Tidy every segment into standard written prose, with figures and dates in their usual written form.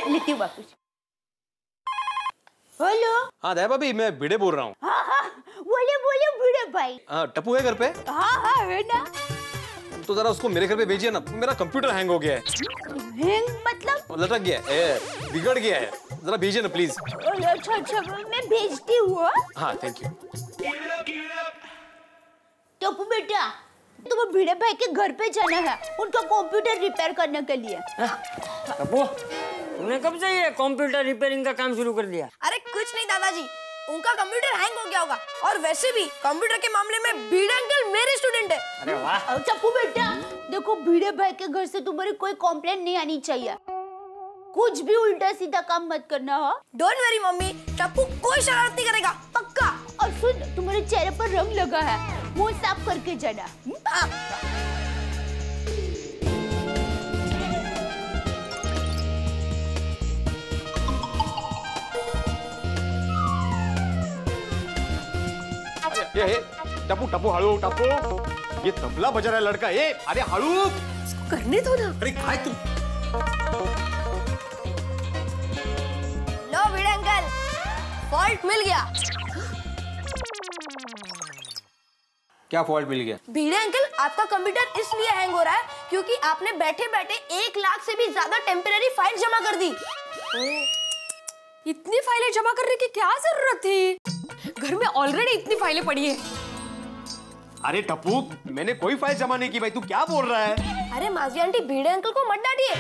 लेती हूँ वापस। हेलो। हाँ दया भाभी, मैं भिड़े बोल रहा हूँ। हाँ हाँ, बोले बोले भिड़े भाई। टप्पू है घर पे? हाँ है ना। तो जरा उसको मेरे घर पे भेजिए ना, मेरा कंप्यूटर हैंग हो गया है। हैंग मतलब? लटक गया है, बिगड़ गया है, जरा भेजिए ना प्लीज। अच्छा अच्छा, मैं भेजती हूँ। हाँ थैंक यू। टप्पू बेटा, तुम्हें भिड़े भाई के घर पे जाना है, उनका कंप्यूटर रिपेयर करने के लिए। टप्पू, तुमने कब से ये कंप्यूटर रिपेयरिंग का काम शुरू कर दिया? अरे कुछ नहीं दादाजी, उनका कंप्यूटर हैंग हो गया होगा। और वैसे भी कंप्यूटर के मामले में भिड़े अंकल मेरे स्टूडेंट है। अरे वाह। टप्पू बेटा देखो, भिड़े भाई के घर से तुम्हारी कोई कंप्लेंट नहीं आनी चाहिए। कुछ भी उल्टा सीधा काम मत करना। हो डोंट वरी मम्मी, टप्पू कोई शरारत नहीं करेगा, पक्का। और सुन, तुम्हारे चेहरे पर रंग लगा है, मुंह साफ करके जाना। ये टप्पू टप्पू हड़ू, टप्पू ये तबला बजा रहा है लड़का। ये अरे हड़ू, इसको करने दो ना। अरे काय तुम। लो भिड़े अंकल, फॉल्ट मिल गया। क्या फॉल्ट मिल गया? भिड़े अंकल, आपका कंप्यूटर इसलिए हैंग हो रहा है क्योंकि आपने बैठे बैठे 1 लाख से भी ज्यादा टेम्पररी फाइल जमा कर दी। इतनी फाइलें जमा करने की क्या जरूरत थी? घर में ऑलरेडी इतनी फाइलें पड़ी है। अरे टप्पू, मैंने कोई फाइल जमा नहीं की भाई, तू क्या बोल रहा है? अरे माजी आंटी, भिड़े अंकल को मत डांटिए,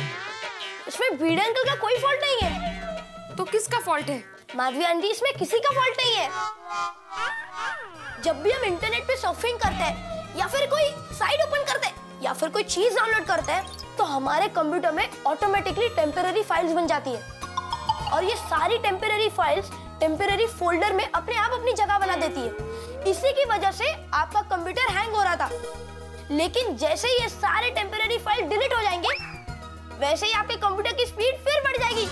इसमें भिड़े अंकल का कोई फॉल्ट नहीं है। तो किसका फॉल्ट है? माधवी आंटी, इसमें किसी का फॉल्ट नहीं है। जब भी हम इंटरनेट पे सर्फिंग करते हैं या फिर कोई साइट ओपन करते हैं या फिर कोई चीज डाउनलोड करते हैं तो हमारे कंप्यूटर में ऑटोमेटिकली टेम्पररी फाइल्स बन जाती है और ये सारी टेम्पररी फाइल्स टेम्पररी फोल्डर में अपने आप अपनी जगह बना देती है। इसी की वजह से आपका कंप्यूटर हैंग हो रहा था, लेकिन जैसे ही ये सारे टेम्पररी फाइल डिलीट हो जाएंगे वैसे ही आपके कंप्यूटर की स्पीड फिर बढ़ जाएगी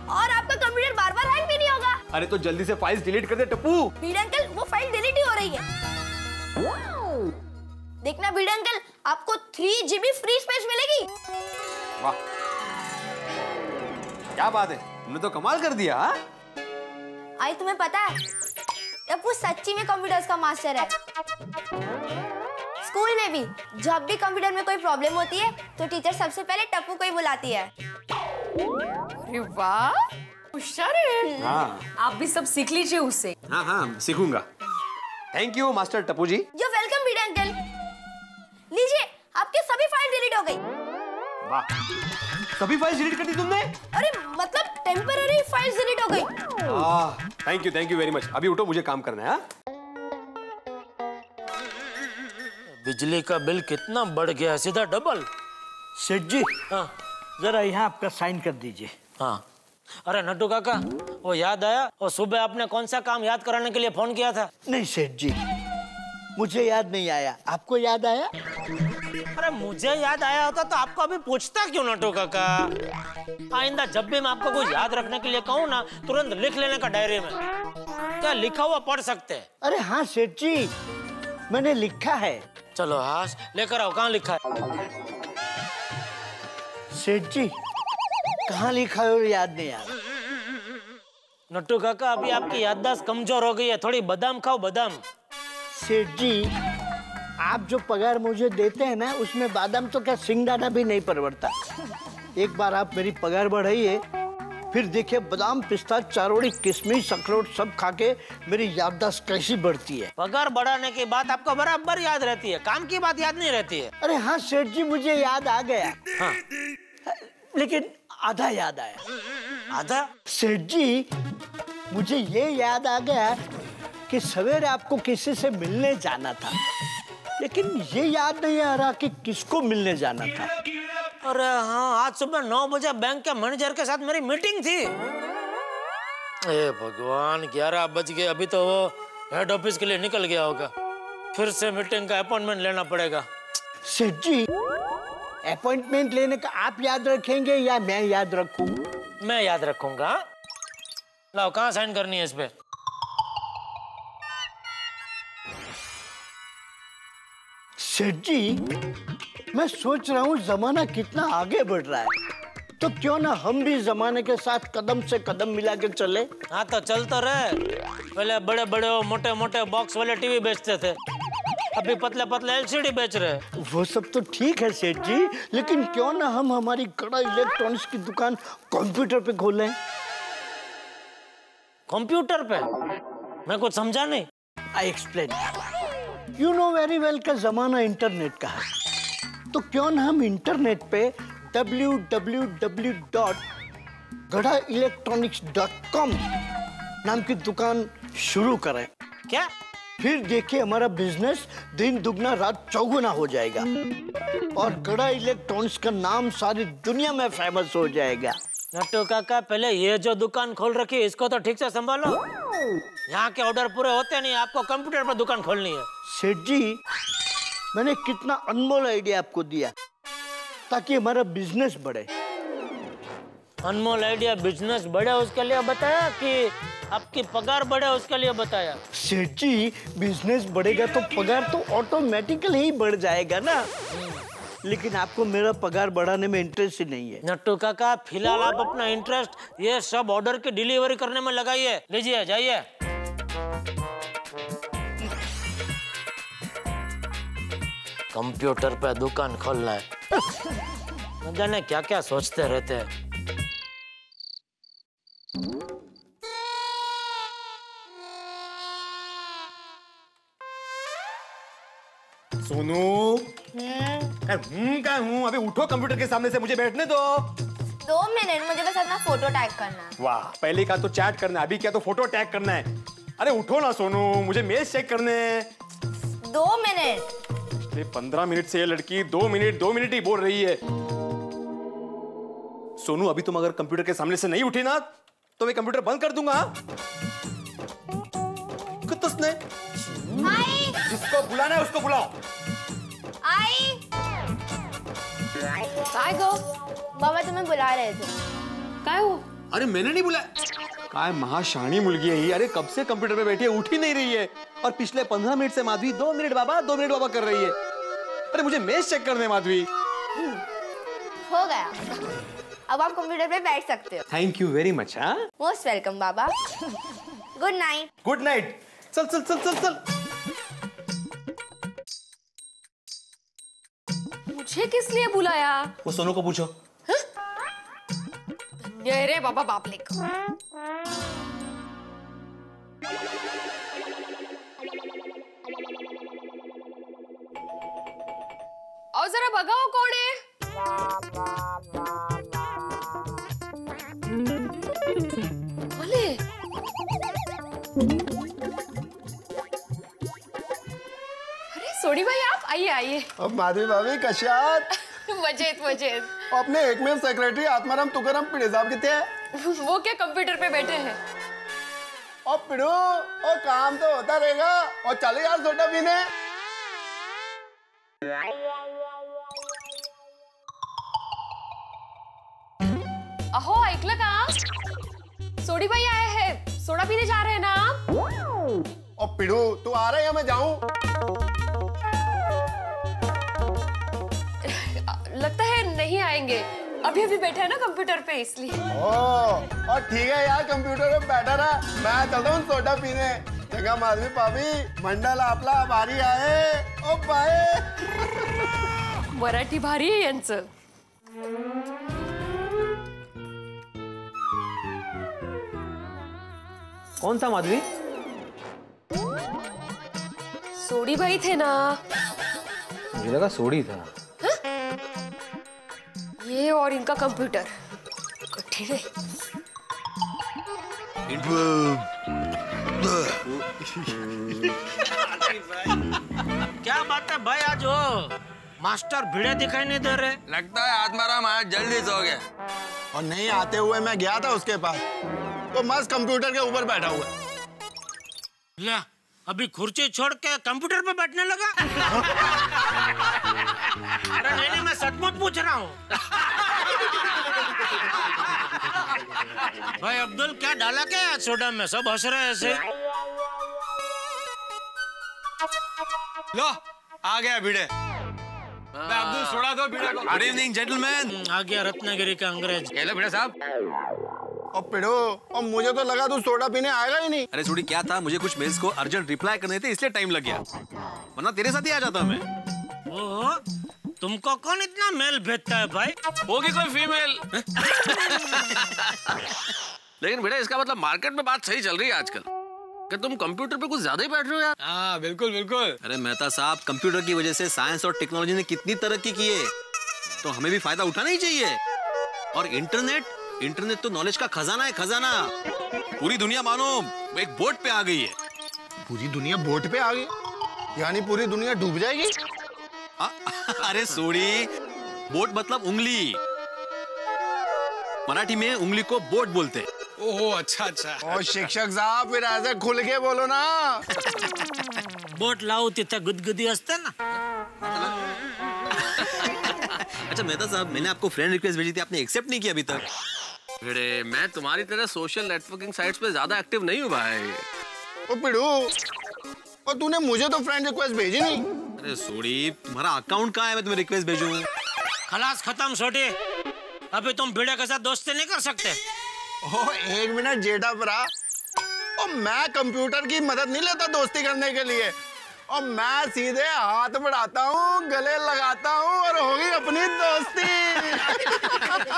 और आपका कंप्यूटर बार बार हैंग भी नहीं होगा। अरे तो जल्दी से फाइल्स डिलीट कर दे टप्पू। भिड़े अंकल, वो फाइल डिलीट ही हो रही है। देखना भिड़े अंकल, आपको 3 GB फ्री स्पेस मिलेगी। वाह, क्या बात है, तुमने तो कमाल कर दिया। आई तुम्हें पता है, टप्पू सच्ची में कंप्यूटर्स का मास्टर है। स्कूल में भी जब भी कंप्यूटर में कोई प्रॉब्लम होती है तो टीचर सबसे पहले टप्पू को ही बुलाती है। अरे वाह, होशियार है। हाँ। आप भी सब सीख लीजिए उससे। हाँ हाँ सीखूंगा। थैंक यू मास्टर टप्पू जी। जो वेलकम भिड़े अंकल। लीजिए, आपके सभी फाइल डिलीट हो गई। वाह, सभी फाइल्स डिलीट कर दी तुमने? अरे मतलब टेम्पररी फाइल्स डिलीट हो गई। Thank you very much. अभी उठो, मुझे काम करना है। बिजली का बिल कितना बढ़ गया, सीधा डबल। सेठ जी, हाँ जरा यहाँ आपका साइन कर दीजिए। हाँ। अरे नट्टू काका, वो याद आया, और सुबह आपने कौन सा काम याद कराने के लिए फोन किया था? नहीं सेठ जी, मुझे याद नहीं आया, आपको याद आया? अरे मुझे याद आया होता तो आपको अभी पूछता क्यों नट्टू काका? आइंदा जब भी मैं आपको कुछ याद रखने के लिए कहूँ ना, तुरंत लिख लेने का डायरी में। क्या लिखा हुआ पढ़ सकते हैं? अरे हाँ सेठ जी, मैंने लिखा है। चलो हाँ, लेकर आओ। कहाँ लिखा है? सेठ जी, कहाँ लिखा है और याद नहीं आ रहा। नट्टू काका, अभी आपकी याददाश्त कमजोर हो गई है, थोड़ी बादाम खाओ, बादाम। सेठ जी, आप जो पगार मुझे देते हैं ना, उसमें बादाम तो क्या सिंगदाना भी नहीं परवड़ता। एक बार आप मेरी पगार बढ़ाइए, फिर देखिए बादाम, पिस्ता, चारोड़ी, किशमिश, अखरोट सब खा के मेरी याददाश्त कैसी बढ़ती है। पगार बढ़ाने की बात आपको बराबर याद रहती है, काम की बात याद नहीं रहती है। अरे हाँ सेठ जी, मुझे याद आ गया। हाँ, लेकिन आधा याद आया। आधा? सेठ जी, मुझे ये याद आ गया कि सवेरे आपको किसी से मिलने जाना था, लेकिन ये याद नहीं आ रहा कि किसको मिलने जाना था। अरे हाँ, आज सुबह 9 बजे बैंक के मैनेजर के साथ मेरी मीटिंग थी। ए भगवान, 11 बज गए, अभी तो वो हेड ऑफिस के लिए निकल गया होगा। फिर से मीटिंग का अपॉइंटमेंट लेना पड़ेगा। सेठ जी, अपॉइंटमेंट लेने का आप याद रखेंगे या मैं याद रखूं? मैं याद रखूंगा। लाओ, कहाँ साइन करनी है इस पे? सेठ जी, मैं सोच रहा हूँ जमाना कितना आगे बढ़ रहा है, तो क्यों ना हम भी जमाने के साथ कदम से कदम मिला के चले। हाँ तो चल तो रहे। पहले बड़े बड़े मोटे मोटे बॉक्स वाले टीवी बेचते थे, अभी पतले पतले एलसीडी बेच रहे। वो सब तो ठीक है सेठ जी, लेकिन क्यों ना हम हमारी गड़ा इलेक्ट्रॉनिक्स की दुकान कंप्यूटर पे खोलें। कंप्यूटर पे? मैं कुछ समझा नहीं। I explain. You know very well का जमाना इंटरनेट का है, तो क्यों ना हम इंटरनेट पे www.gadaelectronics.com नाम की दुकान शुरू करें। क्या? फिर देखिए हमारा बिजनेस दिन दुगना रात चौगुना हो जाएगा और गड़ा इलेक्ट्रॉनिक्स का नाम सारी दुनिया में फेमस हो जाएगा। नट्टू काका, पहले ये जो दुकान खोल रखी है इसको तो ठीक से संभालो। यहाँ के ऑर्डर पूरे होते नहीं, आपको कंप्यूटर पर दुकान खोलनी है। सेठ जी, मैंने कितना अनमोल आइडिया आपको दिया ताकि हमारा बिजनेस बढ़े। अनमोल आइडिया बिजनेस बढ़े उसके लिए बताया कि आपकी पगार बढ़े उसके लिए बताया? सेठ जी, बिजनेस बढ़ेगा तो पगार तो ऑटोमेटिकली ही बढ़ जाएगा ना। लेकिन आपको मेरा पगार बढ़ाने में इंटरेस्ट ही नहीं है। नट्टू काका, फिलहाल आप अपना इंटरेस्ट ये सब ऑर्डर की डिलीवरी करने में लगाइए। लीजिए, जाइए। कंप्यूटर पे दुकान खोलना है, न जाने क्या क्या सोचते रहते हैं। सोनू, क्या हूँ? अभी उठो, कंप्यूटर के सामने से मुझे बैठने दो। 2 मिनट, मुझे बस अपना फोटो टैग करना है। वाह, पहले का तो चैट करना है, अभी क्या तो फोटो टैग करना है। अरे उठो ना सोनू, मुझे मेल चेक करने हैं। 2 मिनट। 15 मिनट से ये लड़की 2 मिनट ही बोल रही है। सोनू, अभी तुम अगर कंप्यूटर के सामने से नहीं उठी ना तो मैं कंप्यूटर बंद कर दूंगा। कितने? जिसको बुलाना है उसको बुलाओ। आई। काय गो? बाबा तुम्हें बुला रहे थे। काय हो? अरे मैंने नहीं बुलाया। काय महाशानी मुलगी है ही। अरे कब से कंप्यूटर पे बैठी है, उठ ही नहीं रही है। और पिछले 15 मिनट से माधवी 2 मिनट बाबा कर रही है। अरे मुझे मेज चेक करने माधवी। हो गया, अब आप कंप्यूटर पे बैठ सकते हो। Thank you very much. हाँ, मोस्ट वेलकम बाबा। Good night. Good night. चल चल चल चल चल। मुझे किस लिए बुलाया? वो सोनू को पूछो। ये रे बाबा बाप लेक। और जरा बगाओ कौन है? अरे सोनी भाई, आप आइए आइए। अब माधवी भाभी कशात? मजेत मजेत। अपने एकमेव सेक्रेटरी आत्माराम तुकाराम पिड़े साहब कितने हैं? वो क्या कंप्यूटर पे बैठे हैं? और पिड़ो, और काम तो होता रहेगा। और चले यार सोडा पीने। अहो ऐकलं का? सोडी भाई आए हैं, सोडा पीने जा रहे हैं ना आप? और पिड़ो, तू आ रहा है या मैं जाऊं? लगता है नहीं आएंगे, अभी अभी बैठे हैं ना कंप्यूटर पे इसलिए। और ठीक है यार, कंप्यूटर पे बैठा रहा, मैं चलता हूँ सोडा पीने। देखा माधवी भाभी, मंडल आपला भारी आहे। ओ बाय। मराठी भारी आहे यांचं। कौन था माधवी? सोडी भाई थे ना। मुझे लगा सोडी था। ये और इनका कंप्यूटर कठिन है। क्या बात है भाई, आज हो मास्टर भिड़े दिखाई नहीं दे रहे। लगता है आत्माराम आज जल्दी सो गए। और नहीं आते हुए मैं गया था उसके पास, तो मस्त कंप्यूटर के ऊपर बैठा हुआ। ले, अभी कुर्सी छोड़ के कंप्यूटर पे बैठने लगा। अरे नहीं, मैं सचमुच पूछ रहा हूँ। भाई अब्दुल, क्या डाला क्या सोडा में? सब हंस रहे ऐसे। लो, आ गया भिड़े। अब्दुल छोड़ा दो बीड़ा को। Good evening gentleman. आ गया रत्नागिरी का अंग्रेज। ये लो बीड़ा साहब। और पिड़ो, और मुझे तो लगा तू सोडा पीने आएगा ही नहीं। अरे सोडी क्या था, मुझे कुछ मेल्स को अर्जेंट रिप्लाई करने थे इसलिए टाइम लग गया, वरना तेरे साथ ही आ जाता मैं। ओहो, तुमको कौन इतना मेल भेजता है भाई? होगी कोई फीमेल। लेकिन बेटा इसका मतलब मार्केट में बात सही चल रही है आजकल कि तुम कंप्यूटर पे कुछ ज्यादा ही बैठ रहे हो यार। हाँ बिल्कुल बिल्कुल। अरे मेहता साहब, कंप्यूटर की वजह से साइंस और टेक्नोलॉजी ने कितनी तरक्की की है, तो हमें भी फायदा उठाना ही चाहिए। और इंटरनेट तो नॉलेज का खजाना है, खजाना। पूरी दुनिया मानो एक बोट पे आ गई है। पूरी दुनिया बोट पे आ गई, यानी पूरी दुनिया डूब जाएगी? अरे सोडी, बोट मतलब उंगली, मराठी में उंगली को बोट बोलते हैं। ओहो अच्छा अच्छा। और शिक्षक साहब फिर ऐसे खुल के बोलो ना। बोट लाओ तिथे गुदगुदी असते ना। अच्छा मेहता साहब, मैंने आपको फ्रेंड रिक्वेस्ट भेजी थी, आपने एक्सेप्ट नहीं किया अभी तक। भिड़े, मैं तुम्हारी तरह सोशल नेटवर्किंग साइट्स पे ज्यादा एक्टिव नहीं हूँ भाई। ओ पिड़ू, और तूने मुझे तो फ्रेंड रिक्वेस्ट भेजी नहीं। अरे सोडी, तुम्हारा अकाउंट कहाँ है, मैं तुम्हें रिक्वेस्ट भेजूं? खलास खत्म छोटी, अभी तुम भिड़े के साथ दोस्ती नहीं कर सकते। ओ एक मिनट जेठा भरा, और मैं कंप्यूटर की मदद नहीं लेता दोस्ती करने के लिए, और मैं सीधे हाथ बढ़ाता हूँ, गले लगाता हूँ और होगी अपनी दोस्ती।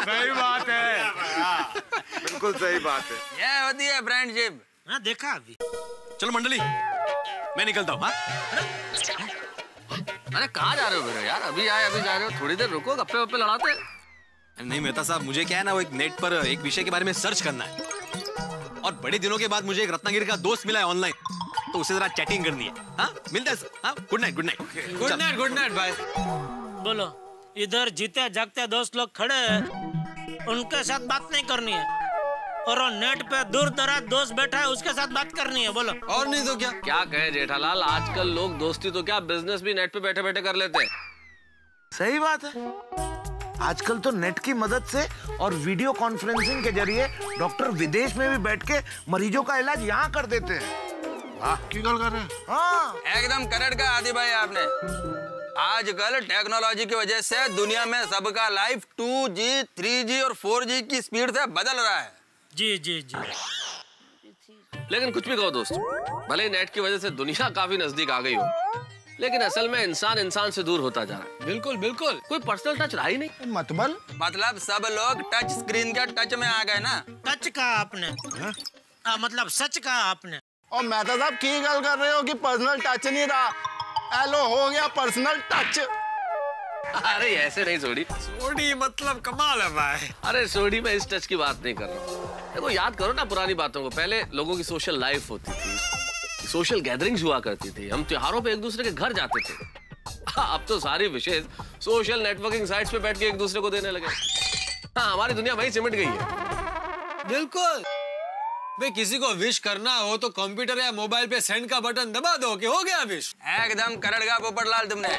सही बात है, बिल्कुल सही बात है। ये होती है फ्रेंडशिप। हाँ देखा अभी। चलो मंडली, मैं निकलता हूँ। अरे कहाँ जा रहे हो मेरे यार? अभी आए अभी जा रहे हो, थोड़ी देर रुको, गप्पे वप्पे लड़ाते हैं। नहीं मेहता साहब, मुझे क्या है ना, वो एक नेट पर एक विषय के बारे में सर्च करना है, और बड़े दिनों के बाद मुझे एक रत्नागिरी का दोस्त मिला है ऑनलाइन, तो उसे जरा चैटिंग करनी है। हाँ मिलता है। हाँ good night. Good night. Good night भाई। बोलो, इधर जीते जागते दोस्त लोग खड़े हैं, उनके साथ बात नहीं करनी है, और नेट पे दूर दराज दोस्त बैठा है उसके साथ बात करनी है। बोलो। और नहीं तो क्या। क्या कहे जेठालाल, आजकल लोग दोस्ती तो क्या बिजनेस भी नेट पे बैठे बैठे कर लेते हैं। सही बात है, आजकल तो नेट की मदद से और वीडियो कॉन्फ्रेंसिंग के जरिए डॉक्टर विदेश में भी बैठ के मरीजों का इलाज यहाँ कर देते हैं। वाह, की गल कर रहे हैं? हाँ एकदम करेक्ट कहा आदि भाई आपने। आजकल टेक्नोलॉजी की वजह से दुनिया में सबका लाइफ 2G, 3G और 4G की स्पीड से बदल रहा है। जी जी जी। लेकिन कुछ भी कहो दोस्त, भले ही नेट की वजह से दुनिया काफी नजदीक आ गई हो, लेकिन असल में इंसान इंसान से दूर होता जा रहा है। बिल्कुल बिल्कुल, कोई पर्सनल टच रहा ही नहीं। मतलब सब लोग टच स्क्रीन के टच में आ गए ना। टच कहा आपने? मतलब सच कहा आपने। और मेहता साहब की गल कर रहे हो कि पर्सनल टच नहीं रहा, एलो हो गया पर्सनल टच। अरे ऐसे नहीं सोडी। सोडी मतलब कमाल है भाई। अरे सोडी, मैं इस टच की बात नहीं कर रहा हूँ। देखो याद करो ना पुरानी बातों को। पहले लोगों की सोशल लाइफ होती थी, सोशल गैदरिंग्स हुआ करती थी, हम त्योहारों पे एक दूसरे के घर जाते थे। अब तो सारी विशेष सोशल नेटवर्किंग साइट्स पे बैठ के एक दूसरे को देने लगे। हाँ, हमारी दुनिया वहीं सिमट गई है। बिल्कुल भाई, किसी को विश करना हो तो कंप्यूटर या मोबाइल पे सेंड का बटन दबा दो कि हो गया विश। एकदम करड़गा पोपटलाल तुमने।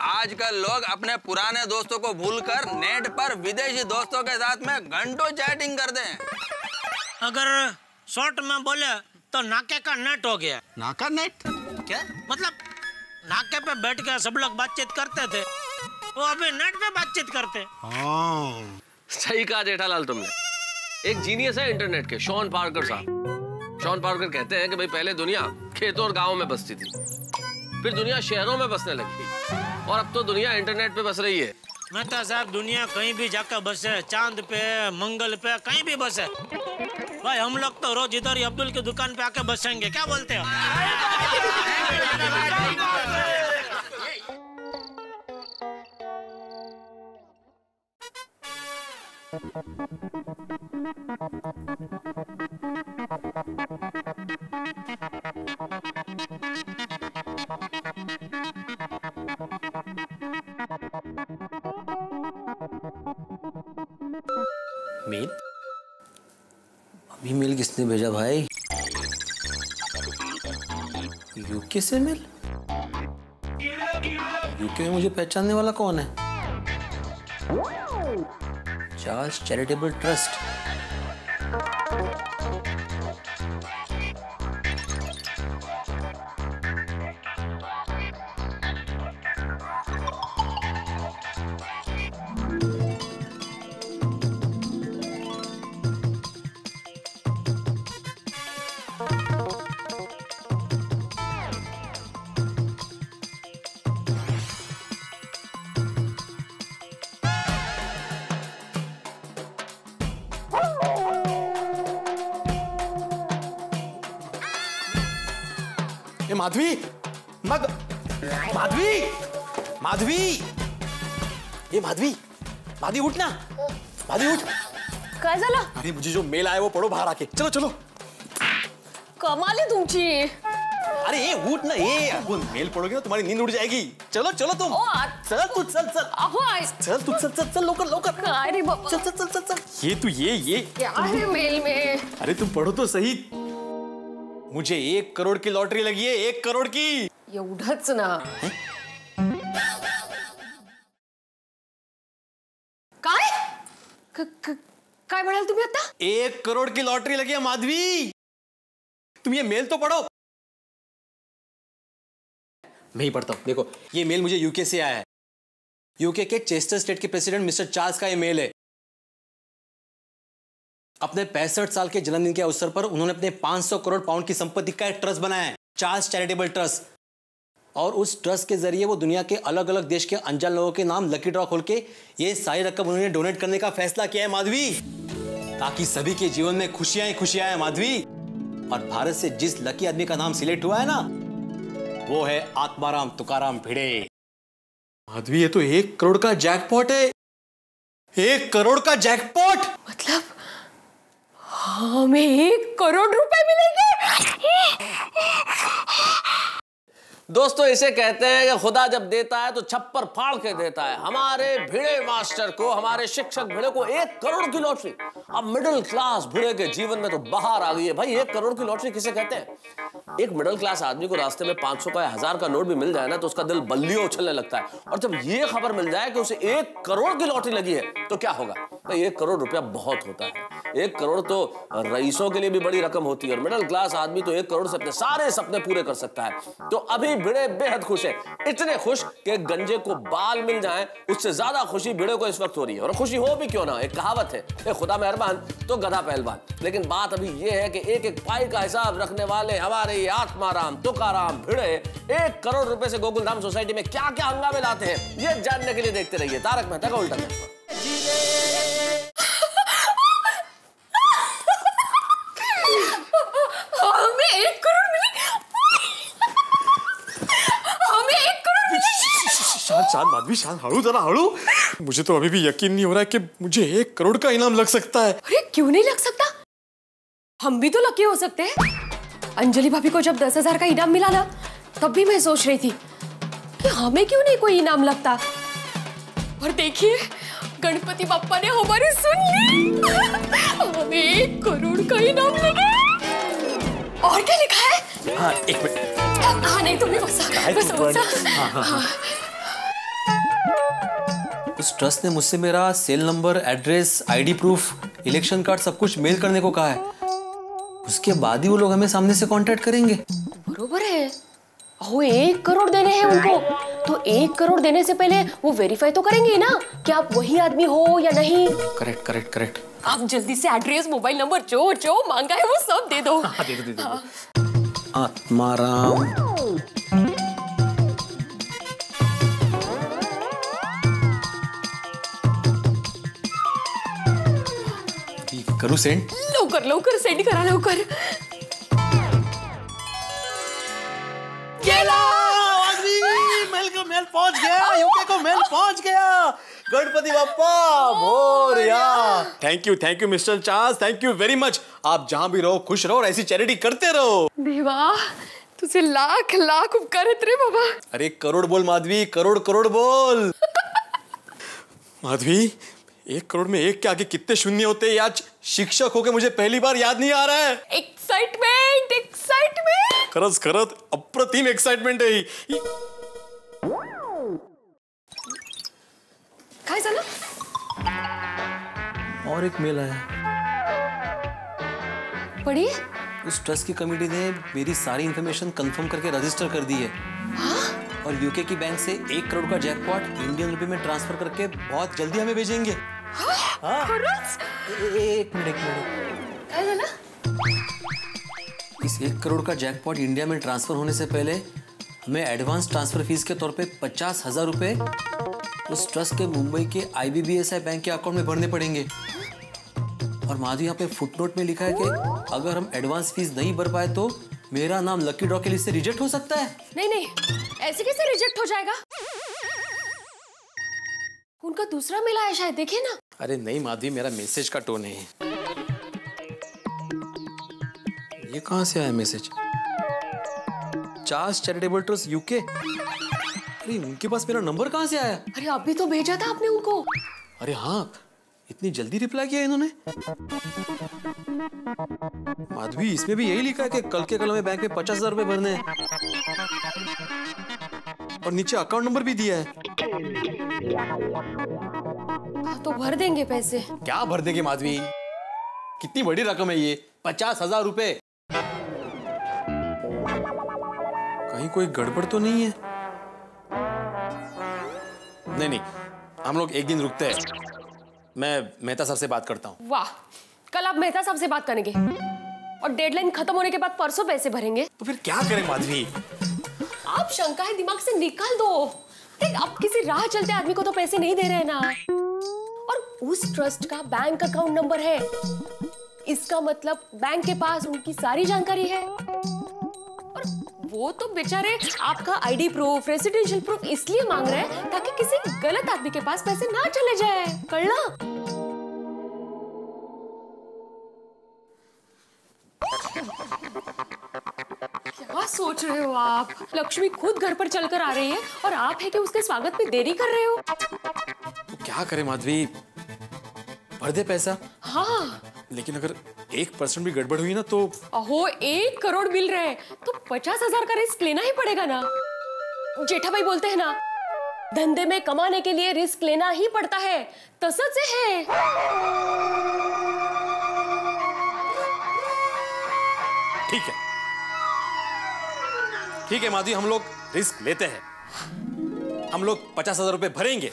आजकल लोग अपने पुराने दोस्तों को भूलकर नेट पर विदेशी दोस्तों के साथ में घंटों चैटिंग करते हैं। अगर शॉर्ट में बोले तो नाके का नेट हो गया। नाका नेट क्या मतलब? नाके पे बैठ के सब लोग बातचीत करते थे, वो अभी नेट पे बातचीत करते। सही कहा जेठालाल तुमने। एक जीनियस है इंटरनेट के, शॉन पार्कर साहब। शॉन पार्कर कहते हैं कि भाई पहले दुनिया खेतों और गांवों में बसती थी, फिर दुनिया शहरों में बसने लगी, और अब तो दुनिया इंटरनेट पे बस रही है। मेहता साहब, दुनिया कहीं भी जाकर बसे, चांद पे, मंगल पे, कहीं भी बसे। भाई हम लोग तो रोज इधर ही अब्दुल की दुकान पे आके बसेंगे, क्या बोलते हो? मेल? अभी मेल किसने भेजा भाई? यूके से मेल? यूके में मुझे पहचानने वाला कौन है? Charles charitable trust. Madhavi, Madhavi, Madhavi, ये माधवी, माधवी उठ ना, माधवी उठ। काय झालं? अरे मुझे जो मेल आया वो पढ़ो बाहर आके। चलो चलो। कमाल आहे तुमची। अरे ये उठ ना, ये वो मेल पढ़ोगे ना तुम्हारी नींद उड़ जाएगी। चलो चलो तुम। चल तू, चल चल। चल तू, चल चल चल लोकर लोकर। काय रे बाबा? चल चल चल चल चल। ये तू ये क्या है मेल में? अरे तुम पढ़ो तो सही। मुझे 1 करोड़ की लॉटरी लगी है, 1 करोड़ की। एवढंच ना। काय? काय म्हणाल तुम्ही आता? 1 करोड़ की लॉटरी लगी है माधवी। तुम ये मेल तो पढ़ो। मैं ही पढ़ता हूं। देखो ये मेल मुझे यूके से आया है। यूके के चेस्टर स्टेट के प्रेसिडेंट मिस्टर चार्ल्स का ये मेल है। अपने 65 साल के जन्मदिन के अवसर पर उन्होंने अपने 500 करोड़ पाउंड की संपत्ति का एक ट्रस्ट बनाया है, चार्ल्स चैरिटेबल ट्रस्ट। और उस ट्रस्ट के जरिए वो दुनिया के अलग अलग देश के अनजान लोगों के नाम लकी ड्रॉ खोल के ये सारी रकम उन्होंने डोनेट करने का फैसला किया है माधवी, ताकि सभी के जीवन में खुशियां ही खुशियां हैं माधवी। और भारत से जिस लकी आदमी का नाम सिलेक्ट हुआ है ना, वो है आत्माराम तुकाराम भिड़े। माधवी ये तो 1 करोड़ का जैकपॉट है, 1 करोड़ का जैकपॉट। मतलब हमें 1 करोड़ रुपए मिलेंगे? दोस्तों इसे कहते हैं कि खुदा जब देता है तो छप्पर फाड़ के देता है। हमारे भिड़े मास्टर को, हमारे शिक्षक भिड़े को 1 करोड़ की लॉटरी। अब मिडिल क्लास भिड़े के जीवन में तो बाहर आ गई है भाई। 1 करोड़ की लॉटरी किसे कहते हैं? एक मिडिल क्लास आदमी को रास्ते में 500 का या 1000 का नोट भी मिल जाए ना तो उसका दिल बल्लियों उछलने लगता है। और जब ये खबर मिल जाए कि उसे 1 करोड़ की लॉटरी लगी है तो क्या होगा भाई? 1 करोड़ रुपया बहुत होता है। 1 करोड़ तो रईसों के लिए भी बड़ी रकम होती है और मिडिल क्लास आदमी तो 1 करोड़ से अपने सारे सपने पूरे कर सकता है। तो अभी भिड़े बेहद खुश है, इतने खुश कि गंजे को बाल मिल जाए उससे ज्यादा खुशी भिड़े को इस वक्त हो रही है। और खुशी हो भी क्यों ना, एक कहावत है, खुदा मेहरबान तो गधा पहलवान। लेकिन बात अभी यह है कि एक एक पाई का हिसाब रखने वाले हमारे ये आत्माराम तुकाराम भिड़े 1 करोड़ रुपए से गोकुलधाम सोसाइटी में क्या क्या हंगामे लाते हैं, ये जानने के लिए देखते रहिए तारक मेहता का उल्टा चश्मा। हमें 1 करोड़ मिले। हमें 1 करोड़ मिले। शांत शांत माधवी, शांत, हड़ू जरा हड़ू। मुझे तो अभी भी यकीन नहीं हो रहा है कि मुझे 1 करोड़ का इनाम लग सकता है। अरे क्यों नहीं लग सकता? हम भी तो लकी हो सकते हैं। अंजलि भाभी को जब 10,000 का इनाम मिला ना, तब भी मैं सोच रही थी कि हमें क्यों नहीं कोई इनाम लगता। और देखिए गणपति बप्पा ने हमारी सुन ली। हमें 1 करोड़ का इनाम लगा। और क्या लिखा है? हाँ 1 मिनट। हाँ नहीं तुमने बसा। उस ट्रस्ट ने मुझसे मेरा cell number, address, ID proof, election card सब कुछ मेल करने को कहा है। उसके बाद ही वो लोग हमें सामने से कांटेक्ट करेंगे। बरोबर है। वो 1 करोड़ देने हैं उनको, तो 1 करोड़ देने से पहले वो वेरीफाई तो करेंगे ना कि आप वही आदमी हो या नहीं। Correct correct correct. आप जल्दी से एड्रेस, मोबाइल नंबर जो जो मांगा है वो सब दे दो। हाँ दे दो। आत्माराम करूं सेंड? लवकर लवकर सेंड करा लवकर। मेल पहुंच गया, यूके को मेल पहुंच गया। Ganpati Bappa Morya. Thank you mister Charles, thank you very much. आप जहां भी रहो खुश रहो और ऐसी चैरिटी करते रहो। देवा तुझे लाख लाख उपकार आहेत रे बाबा। अरे करोड़ बोल माधवी, करोड़ करोड़ बोल। माधवी 1 करोड़ में 1 के आगे कितने शून्य होते हैं? आज शिक्षक होके मुझे पहली बार याद नहीं आ रहा है। Excitement excitement. खरंच अप्रतिम एक्साइटमेंट है ही। काय झालं? और एक मेल आया। पढ़िए। उस ट्रस्ट की कमेटी ने मेरी सारी इंफॉर्मेशन कंफर्म करके रजिस्टर कर दी है। हाँ? और यूके की बैंक से 1 करोड़ का जैकपॉट इंडियन रुपए में ट्रांसफर करके बहुत जल्दी हमें भेजेंगे। हाँ? खरंच? एक मिनट। काय झालं? इस 1 करोड़ का जैकपॉट इंडिया में ट्रांसफर होने से पहले हमें एडवांस ट्रांसफर फीस के तौर पे 50,000 रुपए उस ट्रस्ट के मुंबई के IBBSI बैंक के अकाउंट में भरने पड़ेंगे। और माधु यहाँ पे फुटनोट में लिखा है कि अगर हम एडवांस फीस नहीं भर पाए तो मेरा नाम लकी ड्रॉ के लिस्ट से रिजेक्ट हो सकता है? नहीं नहीं, ऐसे कैसे रिजेक्ट हो जाएगा? उनका दूसरा मिला है शायद, देखिए ना। अरे नहीं माधवी, मेरा मैसेज का टोन है। ये कहां से आया message? Charles charitable trust UK. अरे उनके पास मेरा नंबर कहां से आया? अरे अभी तो भेजा था आपने उनको। अरे हाँ, इतनी जल्दी रिप्लाई किया इन्होंने। माधवी, इसमें भी यही लिखा है कि कल के कल में बैंक में 50,000 रुपए भरने हैं और नीचे अकाउंट नंबर भी दिया है। तो भर देंगे पैसे। क्या भर देंगे माधवी? कितनी बड़ी रकम है ये, 50,000 रुपए। कहीं कोई गड़बड़ तो नहीं है? नहीं नहीं, हम लोग एक दिन रुकते हैं, मैं मेहता साहब से बात करता हूँ। वाह, कल आप मेहता साहब से बात करेंगे और डेडलाइन खत्म होने के बाद परसों पैसे भरेंगे। तो फिर क्या करें माधवी? आप शंकाएं दिमाग से निकाल दो। अब किसी राह चलते आदमी को तो पैसे नहीं दे रहे हैं ना, और उस ट्रस्ट का बैंक अकाउंट नंबर है, इसका मतलब बैंक के पास उनकी सारी जानकारी है। और वो तो बेचारे आपका आईडी प्रूफ, रेसिडेंशियल प्रूफ इसलिए मांग रहे हैं ताकि किसी गलत आदमी के पास पैसे ना चले जाए। करना क्या सोच रहे हो आप? लक्ष्मी खुद घर पर चलकर आ रही है और आप है कि उसके स्वागत में देरी कर रहे हो। तो क्या करें माधवी, भर दे पैसा। हाँ, लेकिन अगर 1% भी गड़बड़ हुई ना तो। अहो, 1 करोड़ मिल रहे हैं तो 50,000 का रिस्क लेना ही पड़ेगा ना। जेठा भाई बोलते हैं ना, धंधे में कमाने के लिए रिस्क लेना ही पड़ता है, तसंच है। ठीक है, ठीक है माधवी, हम लोग रिस्क लेते हैं। हम लोग 50,000 रुपए भरेंगे,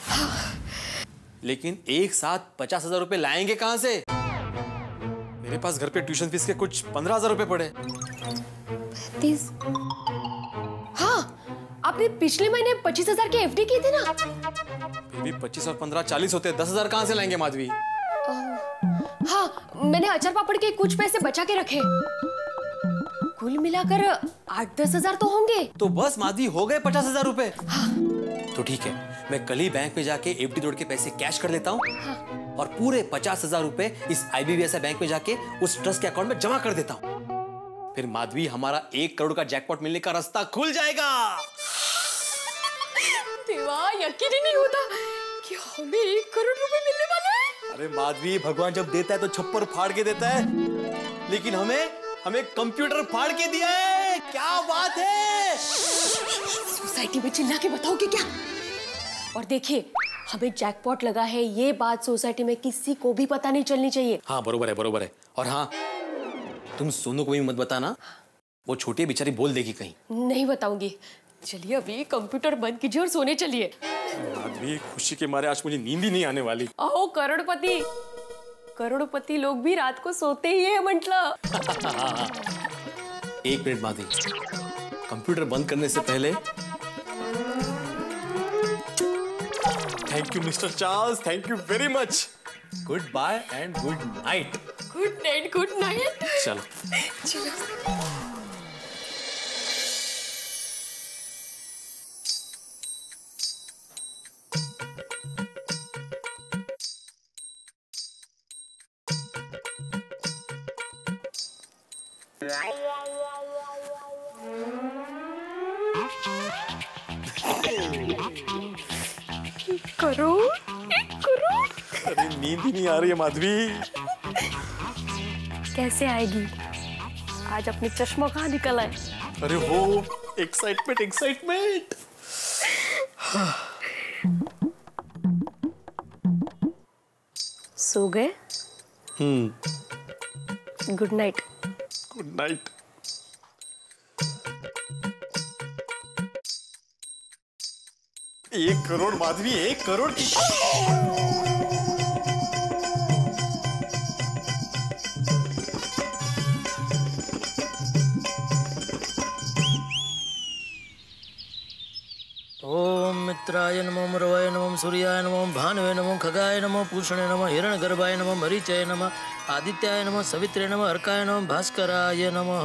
लेकिन एक साथ 50,000 रुपए लाएंगे कहां से? मेरे पास घर पे ट्यूशन फीस के कुछ 15,000 रुपए पड़े। 35? हाँ, आपने पिछले महीने 25,000 की एफडी की थी ना? बेबी 25 और 15 40 होते हैं, 10,000 कहां से लाएंगे माधवी? हाँ, मैंने अचार पापड़ के कुछ पैसे बचा के रखे, कुल मिलाकर 8-10 हजार तो होंगे। तो बस माधवी, हो गए 50,000 रुपए। हाँ। तो ठीक है, मैं कल ही बैंक में जाके एफडी तोड़ के पैसे कैश कर लेता हूँ। हाँ। और पूरे 50,000 रुपए इस IBBSI बैंक में जाके उस ट्रस्ट के अकाउंट में जमा कर देता हूँ। फिर माधवी, हमारा 1 करोड़ का जैकपॉट मिलने का रास्ता खुल जाएगा। देवा, यकीन ही नहीं होता कि हमें 1 करोड़ रुपए मिलने वाला है। अरे माधवी, भगवान जब देता है तो छप्पर फाड़ के देता है, लेकिन हमें कंप्यूटर फाड़ के दिया है। क्या बात है? सोसाइटी में चिल्ला के बताओगे क्या? और देखिए, हमें जैकपॉट लगा है, ये बात सोसाइटी में किसी को भी पता नहीं चलनी चाहिए। हाँ, बरोबर है, बरोबर है। और हाँ, तुम सोनू को भी मत बताना, वो छोटी बेचारी बोल देगी कहीं। नहीं बताऊंगी। चलिए अभी कंप्यूटर बंद कीजिए और सोने चलिए। माधवी, खुशी के मारे आज मुझे नींद ही नहीं आने वाली। ओह, करोड़पति लोग भी रात को सोते ही है मतलब। 1 मिनट माधवी, कंप्यूटर बंद करने से पहले thank you mister Charles, thank you very much. Goodbye and good night. Good night, good night. चलो चलो। करोड़? अरे नींद ही नहीं आ रही है माधवी। कैसे आएगी? आज अपने चश्मा कहाँ निकल आए? अरे हो, एक्साइटमेंट। सो गए? Good night. Good night. एक करोड़ माधवी, 1 करोड़ की। ओम मित्राय नमो मरवाय नमो सूर्याय नमो भानवे नमो खगाय नमो पूषणे नमो हिरण्यगर्भाय नमो मरीचाय नमो आदित्याय नमो सवित्रे नमो अर्काय नमो भास्कराय नमः।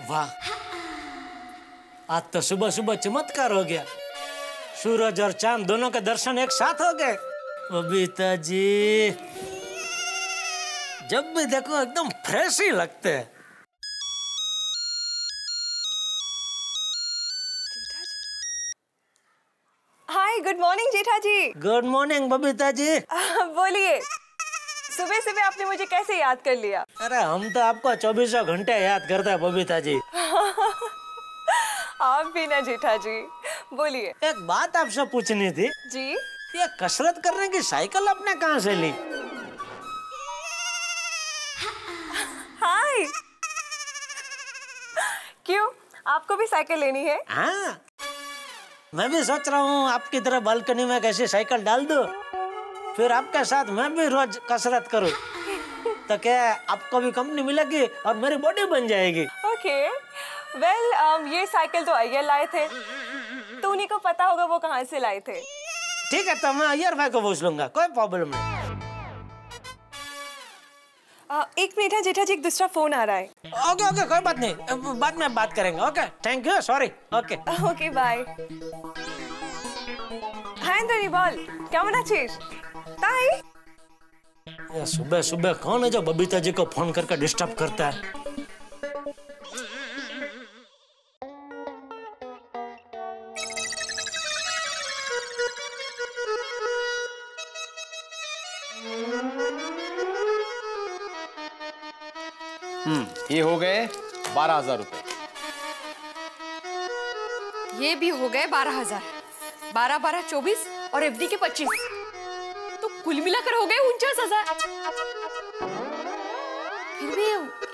वाह, आज तो सुबह सुबह चमत्कार हो गया। सूरज और चांद दोनों के दर्शन एक साथ हो गए। बबीता जी, जब भी देखो एकदम फ्रेश ही लगते हैं। हाय, गुड मॉर्निंग जेठा जी। Good morning Babita ji. बोलिए, सुबह सुबह आपने मुझे कैसे याद कर लिया? अरे हम तो आपको 24 घंटे याद करते हैं बबीता जी। आप भी ना जेठा जी। बोलिए। एक बात आपसे पूछनी थी जी। ये कसरत करने की साइकिल आपने कहाँ से ली? हाय, क्यों, आपको भी साइकिल लेनी है? हाँ, मैं भी सोच रहा हूँ आपकी तरह बालकनी में कैसी साइकिल डाल दूं, फिर आपके साथ मैं भी रोज कसरत करूँ, तो क्या आपको भी कंपनी मिलेगी और मेरी बॉडी बन जाएगी। ओके, वेल, ये साइकिल तो अय्यर लाए थे, तो उन्हीं को पता होगा वो कहाँ से लाए थे। ठीक है, तो मैं अय्यर भाई को पूछ लूंगा, कोई प्रॉब्लम नहीं। एक मिनट है जेठा जी, एक दूसरा फोन आ रहा है। ओके ओके, कोई बात नहीं, बाद में बात करेंगे। Okay, thank you, sorry. Okay okay, bye. Hi अंदर बोल, কেমন আছিস? ताई, ये सुबह सुबह कौन है जो बबीता जी को फोन करके डिस्टर्ब करता है? ये हो गए 12,000 रुपए। ये भी हो गए 12,000। 12 12 24 और एफडी के 25, तो कुल मिलाकर हो गए 49,000। फिर भी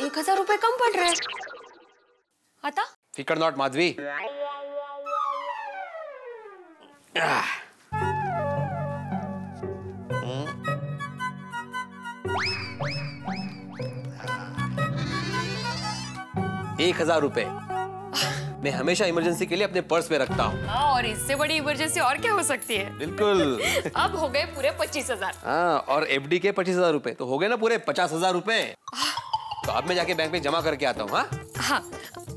1,000 रुपए कम पड़ रहे हैं। आता फिकर नॉट माधवी। ₹1,000 मैं हमेशा इमरजेंसी के लिए अपने पर्स में रखता हूँ। और इससे बड़ी इमरजेंसी और क्या हो सकती है? बिल्कुल। अब हो गए पूरे 25,000। हाँ, और एफडी के 25,000 रुपए, तो हो गए ना पूरे 50,000 रुपए। तो अब मैं जाके बैंक में जमा करके आता हूँ। हाँ हाँ,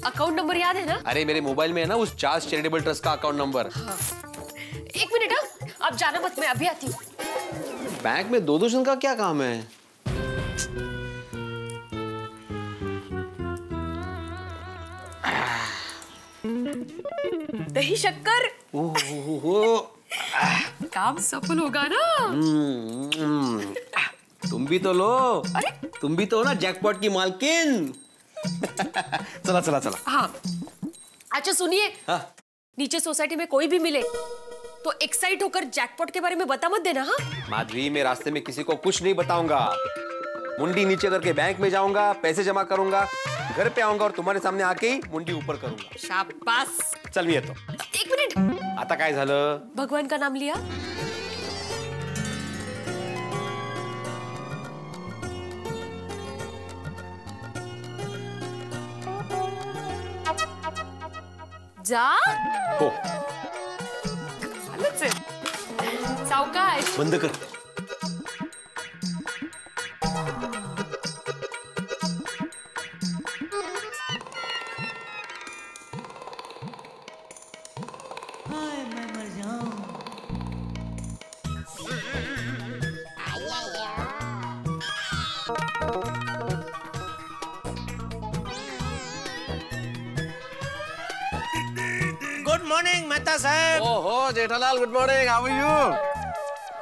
अकाउंट नंबर याद है ना? अरे मेरे मोबाइल में है ना उस चार्ल्स चैरिटेबल ट्रस्ट का अकाउंट नंबर। हाँ। एक मिनट, अब जाना मत, मैं अभी आती हूँ। बैंक में दो जन का क्या काम है? दही शक्कर। काम सफल होगा ना? तुम भी तो लो। अरे तुम भी तो हो ना जैकपॉट की मालकिन। चला चला चला। हाँ, अच्छा सुनिए। हाँ? नीचे सोसाइटी में कोई भी मिले तो एक्साइट होकर जैकपॉट के बारे में बता मत देना। हाँ माधवी, मैं रास्ते में किसी को कुछ नहीं बताऊंगा। मुंडी नीचे करके बैंक में जाऊंगा, पैसे जमा करूंगा, घर पे आऊंगा और तुम्हारे सामने आके ही मुंडी ऊपर करूंगा। शाबाश। चल ये तो। एक मिनिट, आता काय झालं? भगवान का नाम लिया। जा हो, हालत से सावकाश। बंद कर। गुड मॉर्निंग मेहता साहब। ओहो Jethalal, good morning, how are you?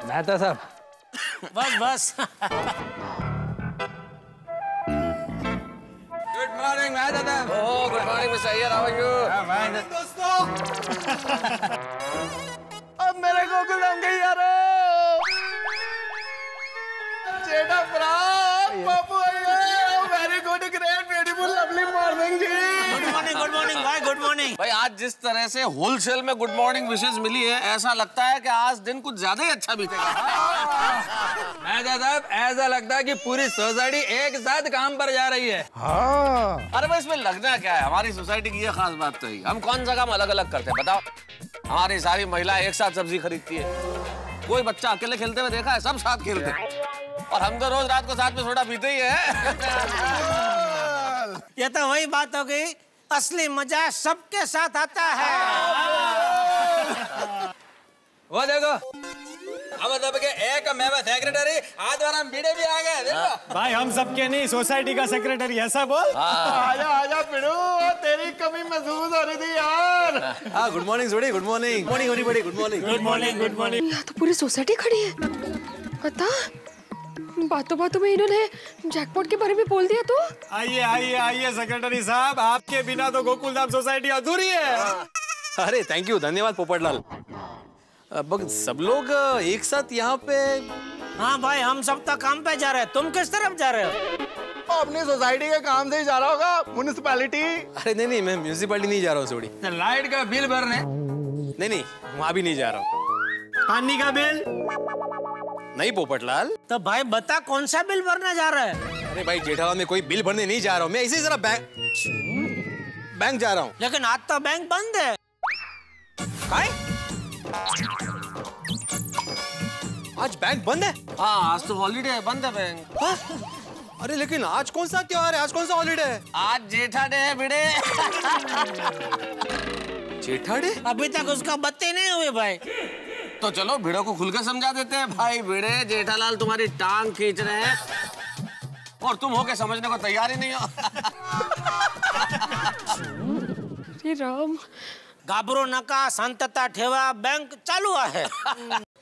Mehta साहब। बस बस। गुड मॉर्निंग मेहता साहब। Oh good morning mister Iyer, how are you? दोस्तों, अब मेरे को गुलाम गई यार। जेठा प्राण, बाबू Iyer, very good, great, beautiful, lovely morning जी। गुड मॉर्निंग भाई, गुड मॉर्निंग। भाई आज जिस तरह से होलसेल में गुड मॉर्निंग विशेष मिली है, ऐसा लगता है कि आज दिन कुछ ज्यादा ही अच्छा बीतेगा। मेहता साहब, ऐसा लगता है कि पूरी सोसाइटी एक साथ काम पर जा रही है। हाँ। अरे भाई इसमें लगना क्या है, हमारी सोसाइटी की ये खास बात तो है, हम कौन सा काम अलग अलग करते हैं बताओ? हमारी सारी महिला एक साथ सब्जी खरीदती है, कोई बच्चा अकेले खेलते हुए देखा है? सब साथ खेलते हैं, और हम तो रोज रात को साथ में सोडा पीते ही है। ये तो वही बात हो गई असली मजा सबके साथ आता है। वो देखो, अब मतलब के एक मैं सेक्रेटरी, आज वाला बीड़े भी आ गए। देखो भाई, हम सबके नहीं, सोसाइटी का सेक्रेटरी, ऐसा बोल। आजा आजा पिड़ू, तेरी कमी महसूस हो रही थी यार। हाँ, गुड मॉर्निंग जोड़ी, गुड मॉर्निंग। मॉर्निंग हो रही बड़ी, good morning. Good morning, good morning. यहाँ तो पूरी सोसाइटी खड़ी है। बता, बातों बातों में इन्होंने जैकपॉट के बारे में बोल दिया तो। आइए आइए आइए सेक्रेटरी साहब, आपके बिना तो गोकुलधाम सोसाइटी अधूरी है। अरे थैंक यू, धन्यवाद पोपटलाल। अब सब लोग एक साथ यहाँ पे। हाँ भाई, हम सब तो काम पे जा रहे हैं। तुम किस तरफ जा रहे हो? अपनी सोसाइटी के काम से ही जा रहा होगा, म्युनिसिपैलिटी। अरे नहीं, मैं म्युनिसिपैलिटी नहीं जा रहा हूँ सोड़ी। लाइट का बिल भरने? नहीं, वहाँ भी नहीं जा रहा हूँ। पानी का बिल? नहीं पोपटलाल। तो भाई बता, कौन सा बिल भरने जा रहा है? अरे भाई, जेठालाल में कोई बिल भरने नहीं जा रहा हूँ मैं, इसी जरा बैंक जा रहा हूँ। लेकिन आज तो बैंक बंद है। आज बैंक बंद है? हाँ, आज तो हॉलीडे है, बंद है बैंक। हाँ? अरे लेकिन आज कौन सा त्योहार है? आज कौन सा हॉलीडे है? आज जेठा डे है भिड़े। जेठा डे? अभी तक उसका बत्ती नहीं हुई भाई। तो चलो भिड़ो को खुलकर समझा देते हैं। भाई भिड़े, जेठालाल तुम्हारी टांग खींच रहे हैं और तुम होके समझने को तैयार ही नहीं हो। अरे राम, घाबरो नका, शांतता ठेवा, बैंक चालू है।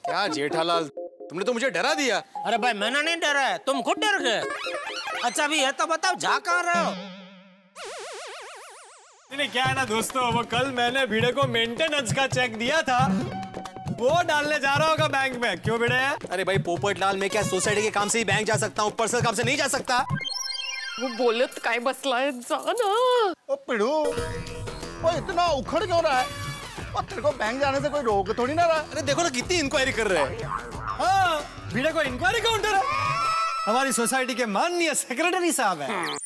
क्या जेठालाल, तुमने तो मुझे डरा दिया। अरे भाई, मैंने नहीं डरा है, तुम खुद डर गए। अच्छा भी है तो बताओ, जा कहाँ रहे हो? नहीं, क्या है ना दोस्तों, वो कल मैंने भिड़े को मेंटेनेंस का चेक दिया था, वो डालने जा रहा होगा बैंक में। क्यों भिड़े? अरे भाई पोपटलाल, मैं क्या सोसाइटी के काम से ही बैंक जा सकता हूँ, पर्सनल काम से नहीं जा सकता। वो बोलत काय बसला है, जाना। ओ पिड़ू, वो इतना उखड़ क्यों रहा है? और तेरे को बैंक जाने से कोई रोक थोड़ी ना रहा। अरे देखो ना, कितनी इंक्वायरी कर रहे हैं। हाँ, भिड़े को इंक्वायरी काउंटर है, हमारी सोसाइटी के माननीय सेक्रेटरी साहब हैं।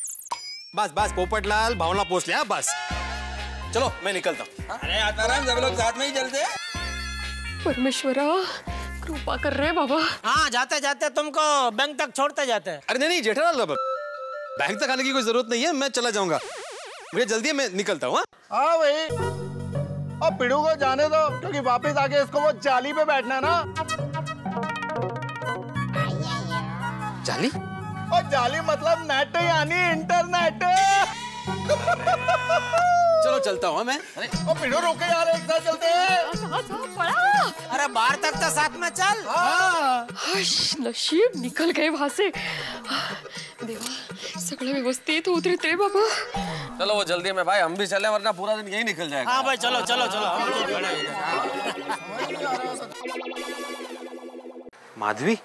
बस बस पोपटलाल, भावना पोस्ट लिया बस। चलो मैं निकलता हूँ। अरे आत्माराम, सब लोग साथ में ही चलते हैं। परमेश्वरा, कृपा कर रहे बाबा। हाँ, जाते जाते तुमको बैंक तक छोड़ते जाते हैं। अरे नहीं जेठालाल, बैंक तक आने की कोई जरूरत नहीं है, मैं चला जाऊंगा, मुझे जल्दी है, मैं निकलता हूँ। हाँ भाई, और पिड़ू को जाने दो, क्योंकि वापस आके इसको वो जाली पे बैठना है ना। जाली? और जाली मतलब नेट यानी इंटरनेट। चलो चलता हूँ मैं। ओ पिड़ू रुके यार, एक साथ चलते हैं। अरे बाहर तक तो साथ में चल। नशीब, निकल गए वहां से। देवा, सगळं व्यवस्थित उतरत रे बाबा। चलो वो जल्दी में भाई, हम भी चले वरना पूरा दिन यही निकल जाएगा। हाँ भाई, चलो चलो चलो। माधवी?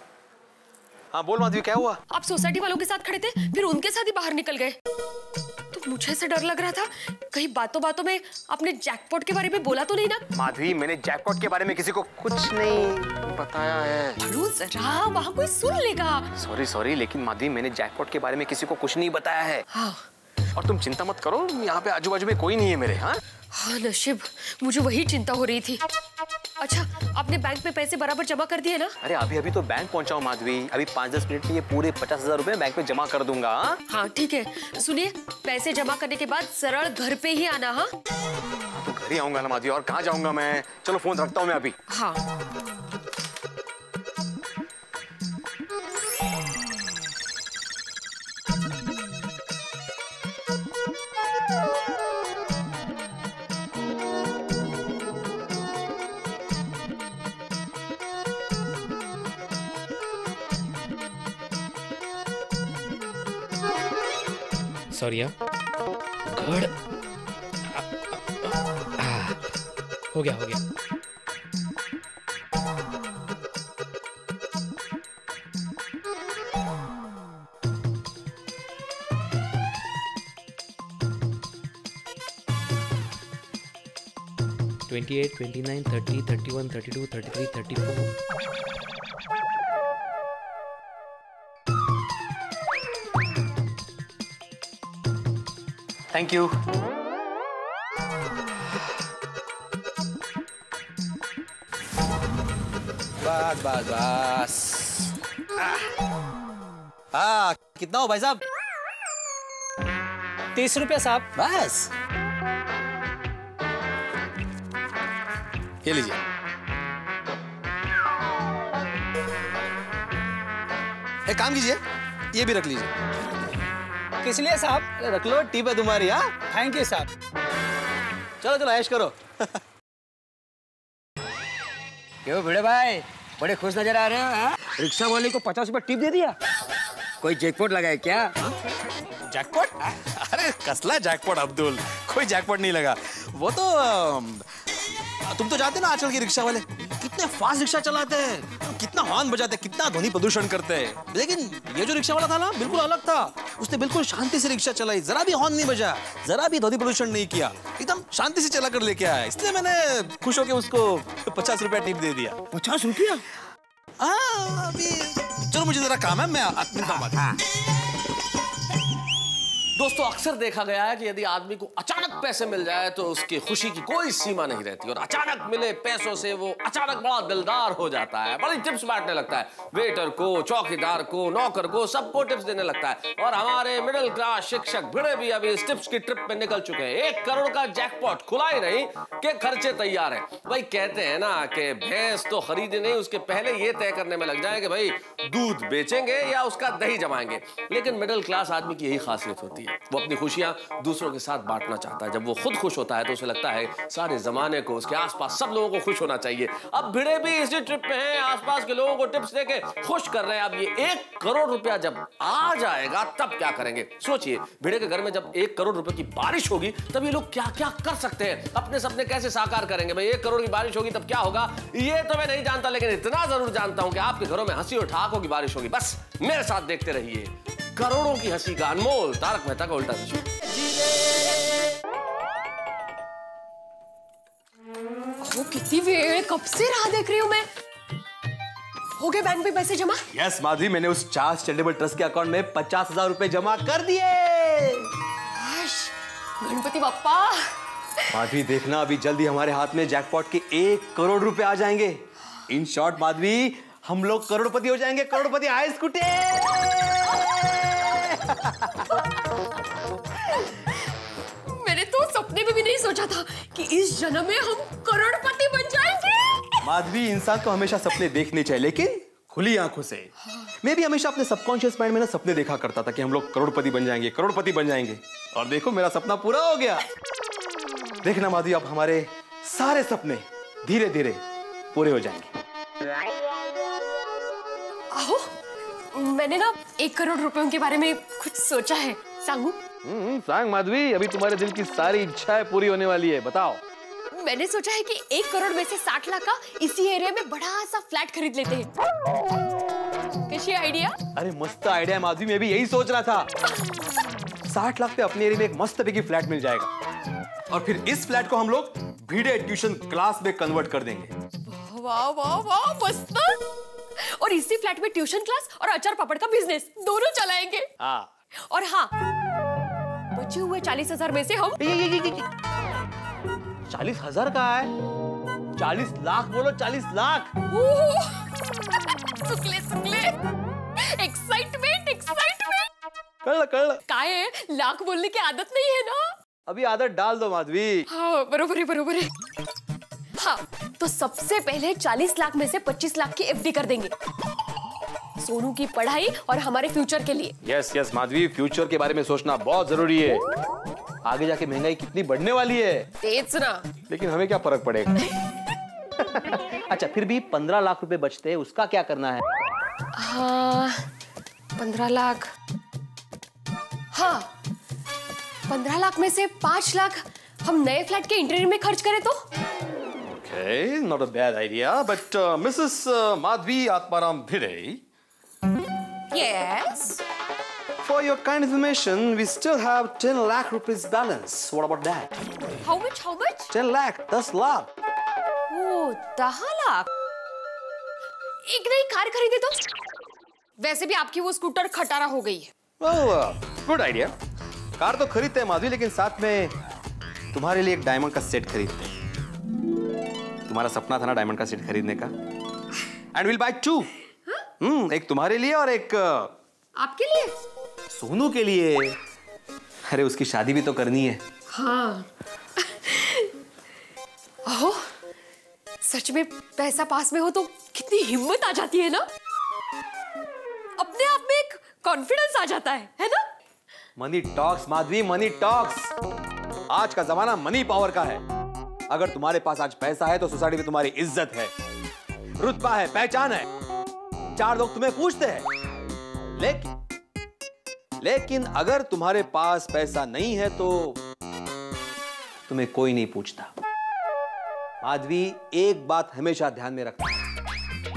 हाँ बोल माधवी, क्या हुआ? आप सोसाइटी वालों के साथ खड़े थे, फिर उनके साथ ही बाहर निकल गए। तो मुझे ऐसा डर लग रहा था, कहीं बातों बातों में आपने जैकपॉट के बारे में बोला तो नहीं ना? माधवी, मैंने जैकपॉट के बारे में किसी को कुछ नहीं बताया है। जरा, वहाँ कोई सुन लेगा। सॉरी, लेकिन माधवी, मैंने जैकपॉट के बारे में किसी को कुछ नहीं बताया है। हाँ। और तुम चिंता मत करो, यहाँ पे आजू बाजू में कोई नहीं है मेरे। हाँ नशीब, मुझे वही चिंता हो रही थी। अच्छा, आपने बैंक में पैसे बराबर जमा कर दिए ना? अरे अभी तो बैंक पहुंचा हूँ माधवी, अभी 5-10 मिनट में ये पूरे 50,000 रुपए बैंक में जमा कर दूंगा। हाँ ठीक है, सुनिए, पैसे जमा करने के बाद सरल घर पे ही आना। हाँ तो घर ही आऊंगा ना माधवी, और कहाँ जाऊंगा मैं। चलो फोन रखता हूँ मैं अभी। हाँ। सॉरी गुड, हो गया। $28, $29, $30, $31, $32, $33, $34. Thank you. बस। कितना हो भाई साहब? 30 रुपया साहब। बस ये लीजिए। एक काम कीजिए, ये भी रख लीजिए। किस लिए साहब? रख लो, टिप है तुम्हारी। हाँ, थैंक यू साहब। चलो चलो ऐश करो। क्यों भिड़े भाई, बड़े खुश नजर आ रहे हो? हाँ? रिक्शा वाले को 50 रुपए टिप दे दिया? कोई जैकपॉट लगाए क्या? जैकपॉट? अरे कसला जैकपॉट अब्दुल, कोई जैकपॉट नहीं लगा। वो तो तुम तो जानते ना आजकल के रिक्शा वाले कितने फास्ट रिक्शा चलाते हैं, कितना हॉर्न बजाते हैं, कितना ध्वनि प्रदूषण करते हैं। लेकिन ये जो रिक्शा वाला था ना, बिल्कुल अलग था। उसने बिल्कुल शांति से रिक्शा चलाई, जरा भी हॉर्न नहीं बजा, जरा भी ध्वनि प्रदूषण नहीं किया, एकदम शांति से चला कर लेके आया। इसलिए मैंने खुश होकर उसको 50 रुपया टिप दे दिया। 50 रुपया? हाँ, अभी चलो मुझे जरा काम है, मैं मिलता हूँ। दोस्तों, अक्सर देखा गया है कि यदि आदमी को अचानक पैसे मिल जाए तो उसकी खुशी की कोई सीमा नहीं रहती, और अचानक मिले पैसों से वो अचानक बड़ा दिलदार हो जाता है, बड़ी टिप्स बांटने लगता है, वेटर को, चौकीदार को, नौकर को, सबको टिप्स देने लगता है। और हमारे मिडिल क्लास शिक्षक भिड़े भी अभी इस टिप्स की ट्रिप पे निकल चुके हैं। 1 करोड़ का जैकपॉट खुला ही नहीं कि खर्चे तैयार हैं। भाई कहते हैं ना कि भैंस तो खरीदे नहीं, उसके पहले ये तय करने में लग जाए कि भाई दूध बेचेंगे या उसका दही जमाएंगे। लेकिन मिडिल क्लास आदमी की यही खासियत होती है, वो अपनी खुशियां दूसरों के साथ बांटना चाहता है। जब वो खुद खुश होता है तो उसे लगता है सारे जमाने को, उसके आसपास सब लोगों को खुश होना चाहिए। अब भिड़े भी इसी ट्रिप पे हैं, आसपास के लोगों को टिप्स देके खुश कर रहे हैं। अब ये 1 करोड़ रुपया जब आ जाएगा तब क्या करेंगे? सोचिए, भिड़े के घर में जब 1 करोड़ रुपए की बारिश होगी तब ये लोग क्या क्या कर सकते हैं, अपने सपने कैसे साकार करेंगे। भाई 1 करोड़ की बारिश होगी तब क्या होगा ये तो मैं नहीं जानता, लेकिन इतना जरूर जानता हूं कि आपके घरों में हंसी और ठहाकों की बारिश होगी। बस मेरे साथ देखते रहिए करोड़ों की हंसी का अनमोल तारक मेहता का उल्टा चश्मा। कितनी वेळ, कब से राह देख रही हूँ मैं। हो गए बैंक में पैसे जमा? यस माधवी, मैंने उस चार्ल्स चैरिटेबल ट्रस्ट के अकाउंट में 50,000 रुपए जमा कर दिए। गणपति बप्पा। माधवी देखना, अभी जल्दी हमारे हाथ में जैकपॉट के 1 करोड़ रुपए आ जाएंगे। इन शॉर्ट माधवी, हम लोग करोड़पति हो जाएंगे। करोड़पति आए स्कूटे। मैंने तो सपने में भी नहीं सोचा था कि इस जन्म में हम करोड़पति बन जाएंगे। माधवी, इंसान को हमेशा सपने देखने चाहिए, लेकिन खुली आंखों से। मैं भी हमेशा अपने सबकॉन्शियस माइंड में ना सपने देखा करता था कि हम लोग करोड़पति बन जाएंगे, करोड़पति बन जाएंगे। और देखो, मेरा सपना पूरा हो गया। देखना माधवी, अब हमारे सारे सपने धीरे धीरे पूरे हो जाएंगे। आओ, मैंने ना 1 करोड़ रुपयों के बारे में कुछ सोचा है, सांगू? सांग माधवी, अभी तुम्हारे दिल की सारी इच्छाएं पूरी होने वाली है, बताओ। मैंने सोचा है कि 1 करोड़ में से 60 लाख का इसी एरिया में बड़ा सा फ्लैट खरीद लेते हैं। कैसी आइडिया? अरे मस्त आइडिया माधवी, मैं भी यही सोच रहा था। 60 लाख पे अपने एरिया में एक मस्त पैकी फ्लैट मिल जाएगा, और फिर इस फ्लैट को हम लोग भिड़े ट्यूशन क्लास में कन्वर्ट कर देंगे। वाह वाह वाह, मस्त। और इसी फ्लैट में ट्यूशन क्लास और अचार पापड़ का बिजनेस दोनों चलाएंगे। और हाँ, बचे हुए 40,000 में से हम 40,000 का है? 40 लाख बोलो, 40 लाख। सुकले सुकले, एक्साइटमेंट एक्साइटमेंट। कर काहे, लाख बोलने की आदत नहीं है ना? अभी आदत डाल दो माधवी। हाँ, बरोबर है बरोबर है। हाँ, तो सबसे पहले 40 लाख में से 25 लाख की एफडी कर देंगे, सोनू की पढ़ाई और हमारे फ्यूचर के लिए। यस यस माधवी, फ्यूचर के बारे में सोचना बहुत जरूरी है। आगे जाके महंगाई कितनी बढ़ने वाली है। तेज ना, लेकिन हमें क्या फर्क पड़ेगा। अच्छा, फिर भी 15 लाख रुपए बचते हैं, उसका क्या करना है? हाँ, 15 लाख। हाँ, 15 लाख में से 5 लाख हम नए फ्लैट के इंटीरियर में खर्च करें तो? Okay, not a bad idea, but Mrs. Madhvi Atmaram Bhide. Yes. For your kind information, we still have 10 lakh rupees balance. What about that? How much? How much? 10 lakh, 10 lakh. ओह, 10 लाख। एक नई car खरीदे तो? वैसे भी आपकी वो स्कूटर खटारा हो गई है। Well, good idea. कार तो खरीदते हैं माधवी, लेकिन साथ में तुम्हारे लिए एक डायमंड का सेट खरीदते हैं। तुम्हारा सपना था ना डायमंड का सेट खरीदने का। And will buy 2। एक तुम्हारे लिए और एक आपके लिए, सोनू के लिए। अरे उसकी शादी भी तो करनी है। हाँ, ओह, सच में पैसा पास में हो तो कितनी हिम्मत आ जाती है ना, अपने आप में एक कॉन्फिडेंस आ जाता है ना? Money talks Madhavi, money talks. आज का जमाना मनी पावर का है। अगर तुम्हारे पास आज पैसा है तो सोसाइटी में तुम्हारी इज्जत है, रुतबा है, पहचान है, 4 लोग तुम्हें पूछते हैं। लेकिन अगर तुम्हारे पास पैसा नहीं है तो तुम्हें कोई नहीं पूछता। माधवी, एक बात हमेशा ध्यान में रखना,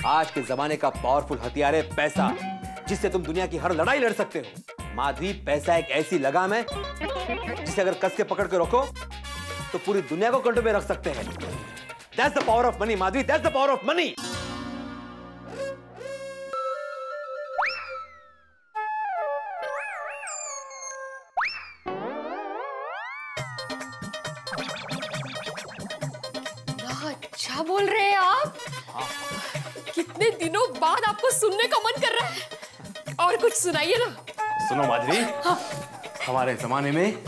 आज के जमाने का पावरफुल हथियार है पैसा, जिससे तुम दुनिया की हर लड़ाई लड़ सकते हो। माधवी, पैसा एक ऐसी लगाम है जिसे अगर कस के पकड़ के रखो तो पूरी दुनिया को कंट्रोल में रख सकते हैं। That's the power of money, Madhavi, that's the power of money। अच्छा बोल रहे हैं आप। कितने दिनों बाद आपको सुनने का मन कर रहा है, और कुछ सुनाइए ना। सुनो माधवी, हमारे जमाने में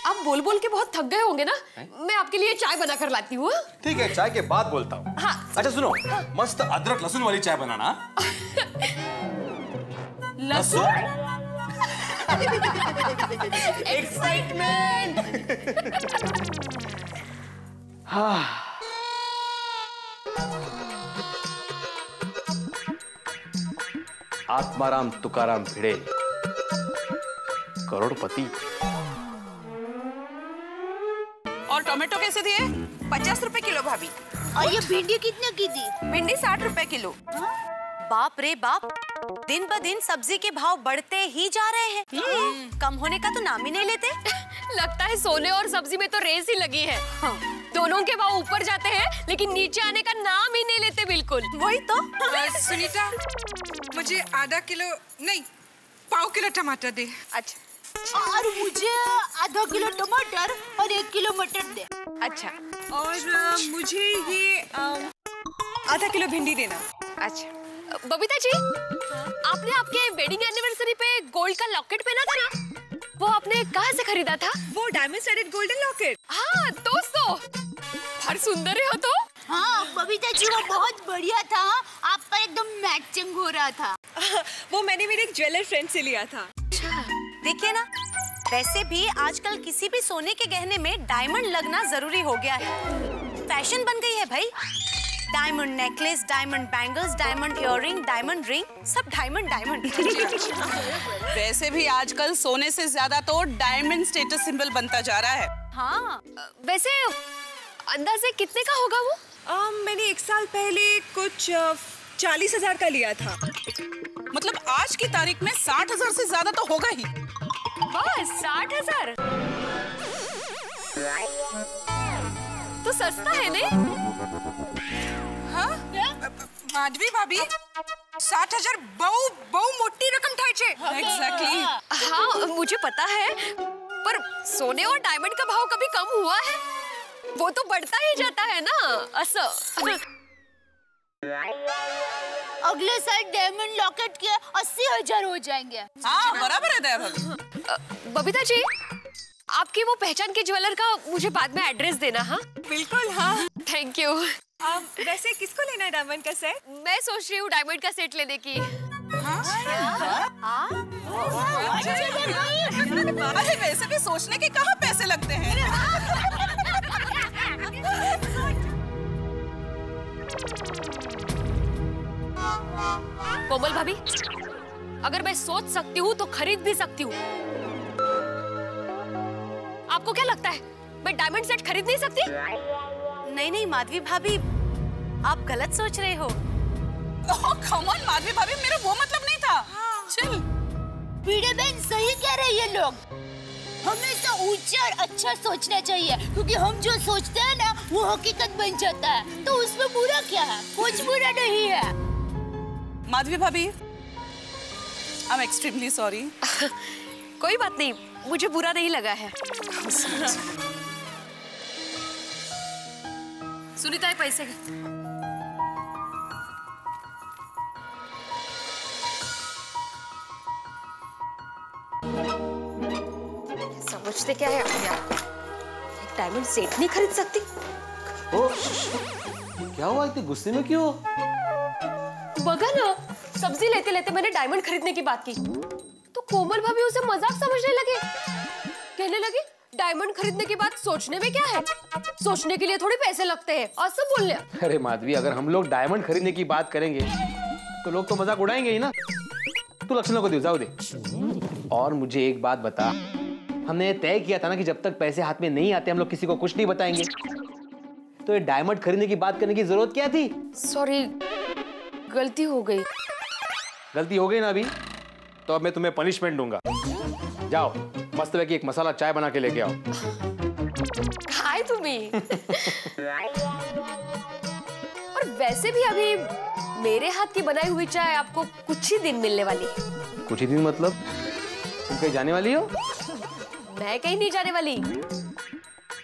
आप बोल बोल के बहुत थक गए होंगे ना, मैं आपके लिए चाय बना कर लाती हूँ। ठीक है, चाय के बाद बोलता हूँ। हाँ। अच्छा सुनो, मस्त अदरक लहसुन वाली चाय बनाना। लहसुन? एक्साइटमेंट। हाँ। आत्माराम तुकाराम भिड़े, करोड़पति। और टोमेटो कैसे दिए? 50 रुपए किलो भाभी। और ये भिंडी कितने की दी? भिंडी 60 रुपए किलो। बाप रे बाप, दिन ब दिन सब्जी के भाव बढ़ते ही जा रहे हैं। कम होने का तो नाम ही नहीं लेते। लगता है सोने और सब्जी में तो रेस ही लगी है। दोनों के भाव ऊपर जाते हैं लेकिन नीचे आने का नाम ही नहीं लेते बिल्कुल। वही तो। सुनीता, मुझे आधा किलो नहीं, पाव किलो टमाटर दे। अच्छा। और मुझे आधा किलो टमाटर और 1 किलो मटर दे। अच्छा। और मुझे ये आधा किलो भिंडी देना। अच्छा। बबीता जी, आपने आपके वेडिंग एनिवर्सरी पे गोल्ड का लॉकेट पहना था ना, वो आपने कहाँ से खरीदा था? वो डायमंड स्टडेड गोल्डन लॉकेट। हाँ दोस्तों, हर सुंदर हो तो। हाँ बबीता जी, वो बहुत बढ़िया था, आप पर एकदम मैचिंग हो रहा था। वो मैंने मेरे एक ज्वेलर फ्रेंड से लिया था। देखिए ना, वैसे भी आजकल किसी भी सोने के गहने में डायमंड लगना जरूरी हो गया है। फैशन बन गई है भाई। Diamond necklace, diamond bangles, diamond earring, diamond ring, सब डायमंड डायमंड। वैसे भी आजकल सोने से ज्यादा तो डायमंड स्टेटस सिंबल बनता जा रहा है। हाँ, वैसे अंदाजे कितने का होगा वो? मैंने 1 साल पहले कुछ 40,000 का लिया था। मतलब आज की तारीख में 60,000 से ज्यादा तो होगा ही। बस 60,000 तो सस्ता है ने? हाँ? माधवी भाभी, 60,000 बहु मोटी रकम था। एग्जैक्टली। हाँ मुझे पता है, पर सोने और डायमंड का भाव कभी कम हुआ है? वो तो बढ़ता ही जाता है ना। अगले साल डायमंड लॉकेट के 80,000 हो जाएंगे। हाँ बराबर है दया भाभी। बबीता जी, आपकी वो पहचान के ज्वेलर का मुझे बाद में एड्रेस देना। हाँ बिल्कुल। हाँ थैंक यू। वैसे किसको लेना है डायमंड का सेट? मैं सोच रही हूँ डायमंड का सेट लेने की। अरे वैसे भी सोचने के कहाँ पैसे लगते हैं। कोमल भाभी, अगर मैं सोच सकती हूँ तो खरीद भी सकती हूँ। आपको क्या लगता है मैं डायमंड सेट खरीद नहीं सकती? नहीं नहीं माधवी भाभी, आप गलत सोच रहे हो। ओह कम ऑन माधवी भाभी, मेरा वो मतलब नहीं था। चल भिड़े बहन सही कह रही है। लोग हमेशा ऊंचा और अच्छा सोचना चाहिए, क्योंकि हम जो सोचते हैं ना वो हकीकत बन जाता है। तो उसमें बुरा क्या है? कुछ बुरा नहीं है। माधवी भाभी, आई एम एक्सट्रीमली सॉरी। कोई बात नहीं, मुझे बुरा नहीं लगा है। सुनीता, पैसे समझते क्या है अपने आप? एक डायमंड सेट नहीं खरीद सकती? क्या हुआ, इतने गुस्से में क्यों? बगा ना, सब्जी लेते लेते मैंने डायमंड खरीदने की बात की तो कोमल भाभी उसे मजाक समझने लगे। कहने लगी डायमंड खरीदने की बात सोचने में क्या है, सोचने के लिए थोड़ी पैसे लगते हैं, और सब बोल लिया। अरे माधवी, अगर हम लोग डायमंड खरीदने की बात करेंगे तो लोग तो मजाक उड़ाएंगे ही ना। तू लक्षणों को दे, जाओ दे। और मुझे एक बात बता, हमने तय किया था ना कि जब तक पैसे हाथ में नहीं आते हम लोग किसी को कुछ नहीं बताएंगे। तो ये डायमंड खरीदने की बात करने की जरूरत क्या थी? सॉरी, गलती हो गई। गलती हो गई ना अभी, तो अब मैं तुम्हें पनिशमेंट दूंगा। जाओ मस्त है कि एक मसाला चाय बना के लेके आओ। हाय तुम्हें। और वैसे भी अभी मेरे हाथ की बनाई हुई चाय आपको कुछ ही दिन मिलने वाली है। कुछ ही दिन मतलब? तुम कहीं जाने वाली हो? मैं कहीं नहीं जाने वाली,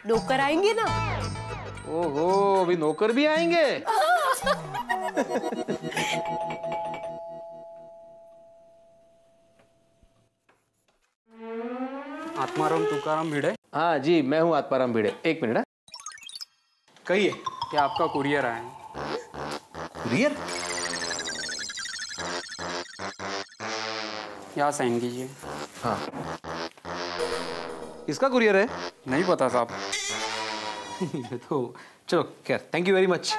नौकर आएंगे ना। ओहो, अभी नौकर भी आएंगे? आत्माराम तुकाराम भिड़े? हाँ जी, मैं हूँ आत्माराम भिड़े। एक मिनट। कहिए। क्या आपका कुरियर आया है? कुरियर? यहाँ साइन कीजिए। हाँ। इसका कुरियर है? नहीं पता साहब। तो चलो खैर, थैंक यू वेरी मच।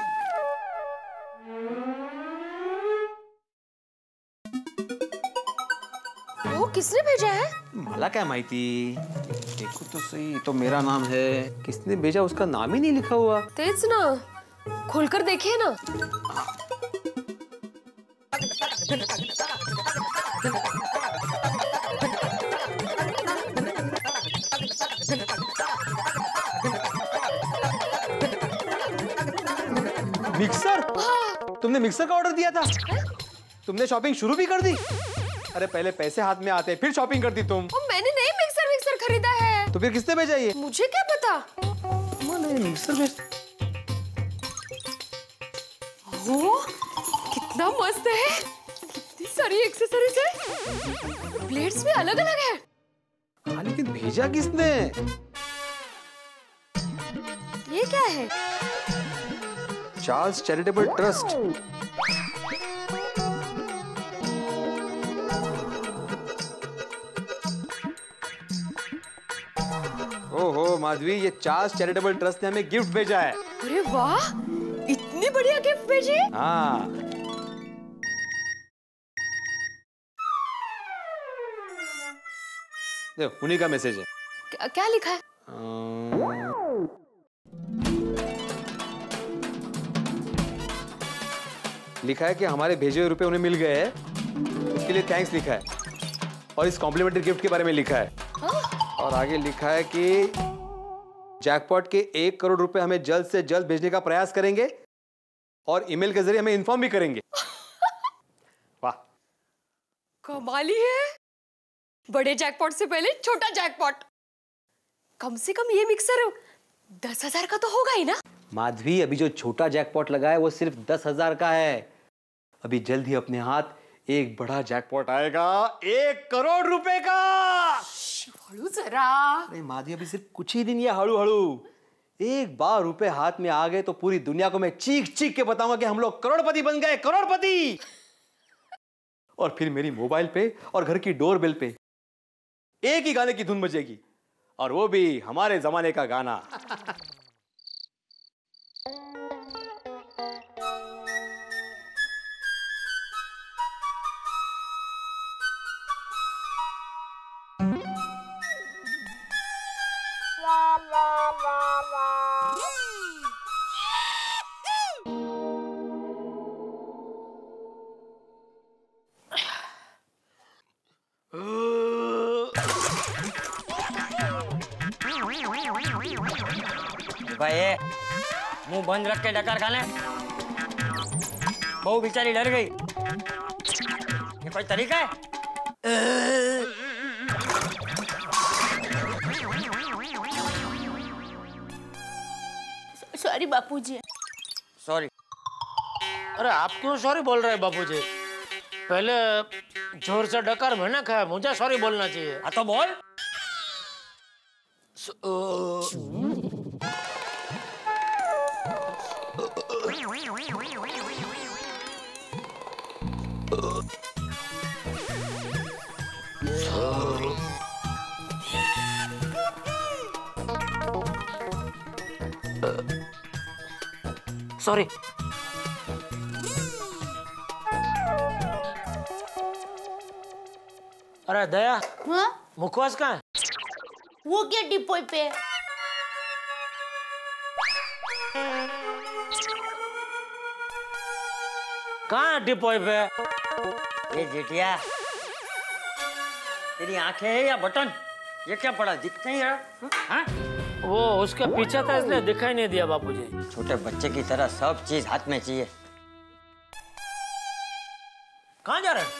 वो किसने भेजा है? मला क्या माहिती, देखो तो सही। तो मेरा नाम है, किसने भेजा उसका नाम ही नहीं लिखा हुआ। तेज ना, खोलकर देखिए ना। मिक्सर? तुमने मिक्सर का ऑर्डर दिया था? तुमने शॉपिंग शुरू भी कर दी? अरे पहले पैसे हाथ में आते फिर शॉपिंग करती तुम। मैंने नहीं मिक्सर खरीदा है। तो फिर किसने भेजा ये? मुझे क्या पता। मिक्सर भेज। ओ, कितना मस्त है, कितनी सारी एक्सेसरीज है, ब्लेड्स भी अलग अलग है। हाँ, लेकिन भेजा किसने? ये क्या है? Charles charitable trust. ओहो माधवी, ये चार्ल्स चैरिटेबल ट्रस्ट ने हमें गिफ्ट भेजा है। अरे वाह, इतनी बढ़िया गिफ्ट भेजी। हाँ। देखो, उन्हीं का मैसेज है। क्या लिखा है? लिखा है कि हमारे भेजे हुए रुपए उन्हें मिल गए हैं, उसके लिए थैंक्स लिखा है। और इस कॉम्प्लीमेंट्री गिफ्ट के बारे में लिखा है। और आगे लिखा है कि जैकपॉट के 1 करोड़ रुपए हमें जल्द से जल्द भेजने का प्रयास करेंगे और ईमेल के जरिए हमें इन्फॉर्म भी करेंगे। वाह, कमाली है। बड़े जैकपॉट से पहले छोटा जैकपॉट। कम से कम ये मिक्सर 10,000 का तो होगा ही ना। माधवी, अभी जो छोटा जैकपॉट लगा है वो सिर्फ 10,000 का है। अभी जल्द ही अपने हाथ एक बड़ा जैकपॉट आएगा 1 करोड़ रुपए का। हळू जरा। अरे माधवी, अभी सिर्फ कुछ ही दिन, ये हळू हळू। एक बार रुपए हाथ में आ गए तो पूरी दुनिया को मैं चीख चीख के बताऊंगा कि हम लोग करोड़पति बन गए, करोड़पति। और फिर मेरी मोबाइल पे और घर की डोरबेल पे एक ही गाने की धुन बजेगी, और वो भी हमारे जमाने का गाना। भाई मुंह बंद रख के डकार खाने, बहु बेचारी डर गई। ये कोई तरीका है? सॉरी बापूजी। सॉरी। अरे आप क्यों सॉरी बोल रहे हैं बापूजी? पहले जोर से डकार मैंने खाया, मुझे सॉरी बोलना चाहिए। हाँ तो बोल। सॉरी। अरे दया, हाँ? मुखवास कहाँ है? वो क्या डिपोई पे? कहाँ है डिपोई पे? ये जेठिया, तेरी आंखें है या बटन? ये क्या पड़ा, दिखता ही है? हाँ? वो उसके पीछे था इसलिए दिखाई नहीं दिया बापूजी। छोटे बच्चे की तरह सब चीज हाथ में चाहिए। कहाँ जा रहे हैं?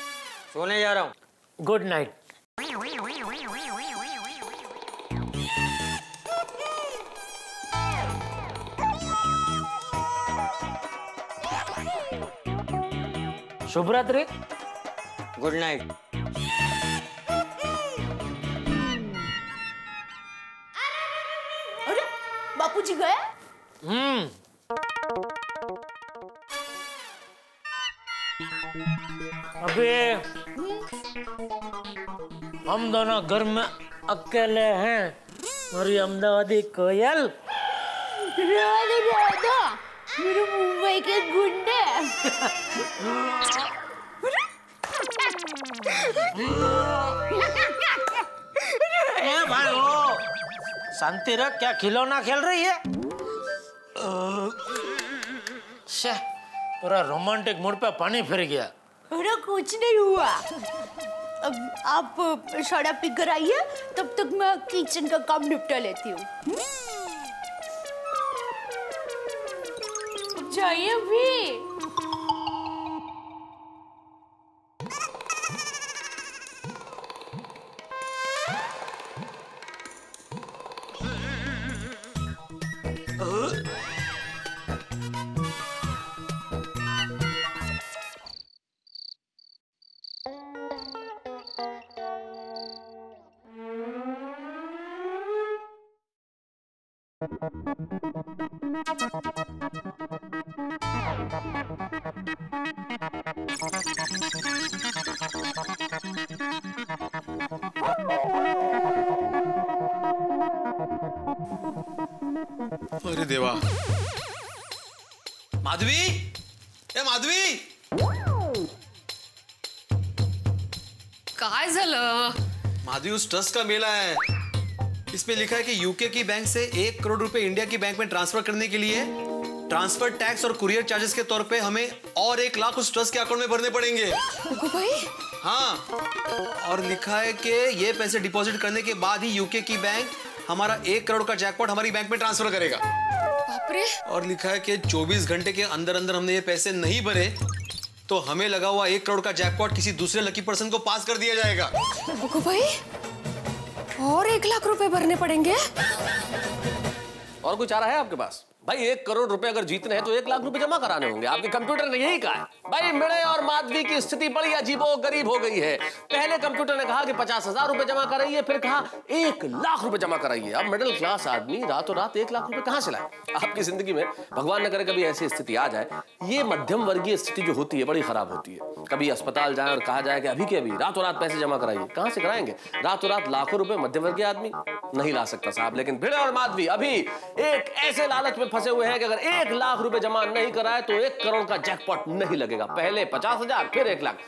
सोने जा रहा हूँ। Good night. शुभ रात्रि। Good night. अरे बापूजी गए? अभी हम दोनों घर में अकेले हैं। मेरी अहमदाबादी कोयल। राधा, मेरे मुंबई के गुंडे। भाई ओ, शांति रख, क्या खिलौना खेल रही है? पूरा रोमांटिक मूड पे पानी फिर गया। अरे कुछ नहीं हुआ। अब आप सोडा पी कर आइए, तब तक मैं किचन का काम निपटा लेती हूँ। जाइए अभी। अरे देवा, माधवी, ए माधवी, काय झालं? माधवी, उस ट्रस्ट का मेला है। इसमें लिखा है कि यूके की बैंक से 1 करोड़ रुपए इंडिया की बैंक में ट्रांसफर करने के लिए ट्रांसफर टैक्स और कुरियर चार्जेस के तौर पे हमें और 1 लाख उस ट्रस्ट के अकाउंट में भरने पड़ेंगे। भाई? हाँ, और लिखा है कि ये पैसे डिपॉजिट करने के बाद ही यूके की बैंक हमारा 1 करोड़ का जैकपॉट हमारी बैंक में ट्रांसफर करेगा। बाप रे। और लिखा है कि 24 घंटे के अंदर अंदर हमने ये पैसे नहीं भरे तो हमें लगा हुआ 1 करोड़ का जैकपॉट किसी दूसरे लकी पर्सन को पास कर दिया जाएगा। भाई, और 1 लाख रुपए भरने पड़ेंगे? और कोई चारा है आपके पास? भाई 1 करोड़ रुपए अगर जीतने हैं तो 1 लाख रुपए जमा कराने होंगे। आपके कंप्यूटर ने यही कहा है। भाई मिड़े और माधवी की स्थिति बड़ी अजीबो गरीब हो गई है। पहले कंप्यूटर ने कहा कि 50,000 रुपए जमा कराइए, फिर कहा 1 लाख रुपए जमा कराइए। अब मिडिल क्लास आदमी रातों रात 1 लाख रुपए कहां से लाए? आपकी जिंदगी में भगवान न करे कभी ऐसी स्थिति आ जाए। ये मध्यम वर्गीय स्थिति जो होती है बड़ी खराब होती है। कभी अस्पताल जाए और कहा जाए कि अभी के अभी रातों रात पैसे जमा कराइए, कहां से कराएंगे? रातों रात लाखों रुपए मध्यम वर्गीय आदमी नहीं ला सकता साहब। लेकिन भिड़े और माधवी अभी एक ऐसे लालच में फंसे हुए हैं कि अगर 1 लाख रुपए जमा नहीं कराए तो 1 करोड़ का जैकपॉट नहीं लगेगा। पहले 50,000, फिर 1 लाख।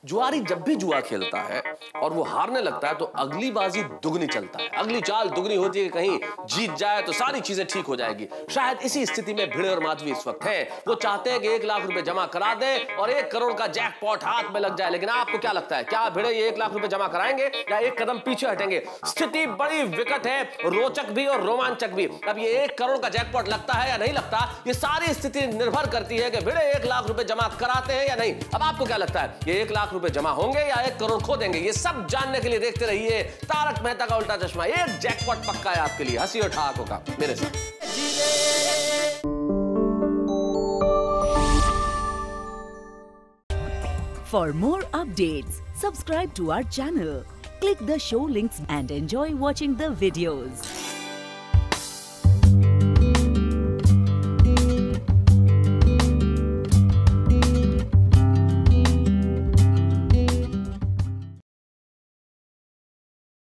जुआरी जब भी जुआ खेलता है और वो हारने लगता है तो अगली बाजी दुगनी चलता है, अगली चाल दुगनी होती है कि कहीं जीत जाए तो सारी चीजें ठीक हो जाएगी। शायद इसी स्थिति में भिड़े और माधवी इस वक्त है। वो चाहते हैं कि 1 लाख रुपए जमा करा दें और 1 करोड़ का जैकपॉट हाथ में लग जाए। लेकिन आपको क्या लगता है, क्या भिड़े ये 1 लाख रुपए जमा कराएंगे या एक कदम पीछे हटेंगे? स्थिति बड़ी विकट है, रोचक भी और रोमांचक भी। अब ये 1 करोड़ का जैकपॉट लगता है या नहीं लगता, ये सारी स्थिति निर्भर करती है कि भिड़े 1 लाख रुपए जमा कराते हैं या नहीं। अब आपको क्या लगता है, ये 1 लाख रुपए जमा होंगे या 1 करोड़ खो देंगे? ये सब जानने के लिए देखते रहिए तारक मेहता का उल्टा चश्मा। एक जैकपॉट पक्का है आपके लिए, हंसी और ठहाकों का मेरे साथ। For more updates, subscribe to our channel, click the show links and enjoy watching the videos.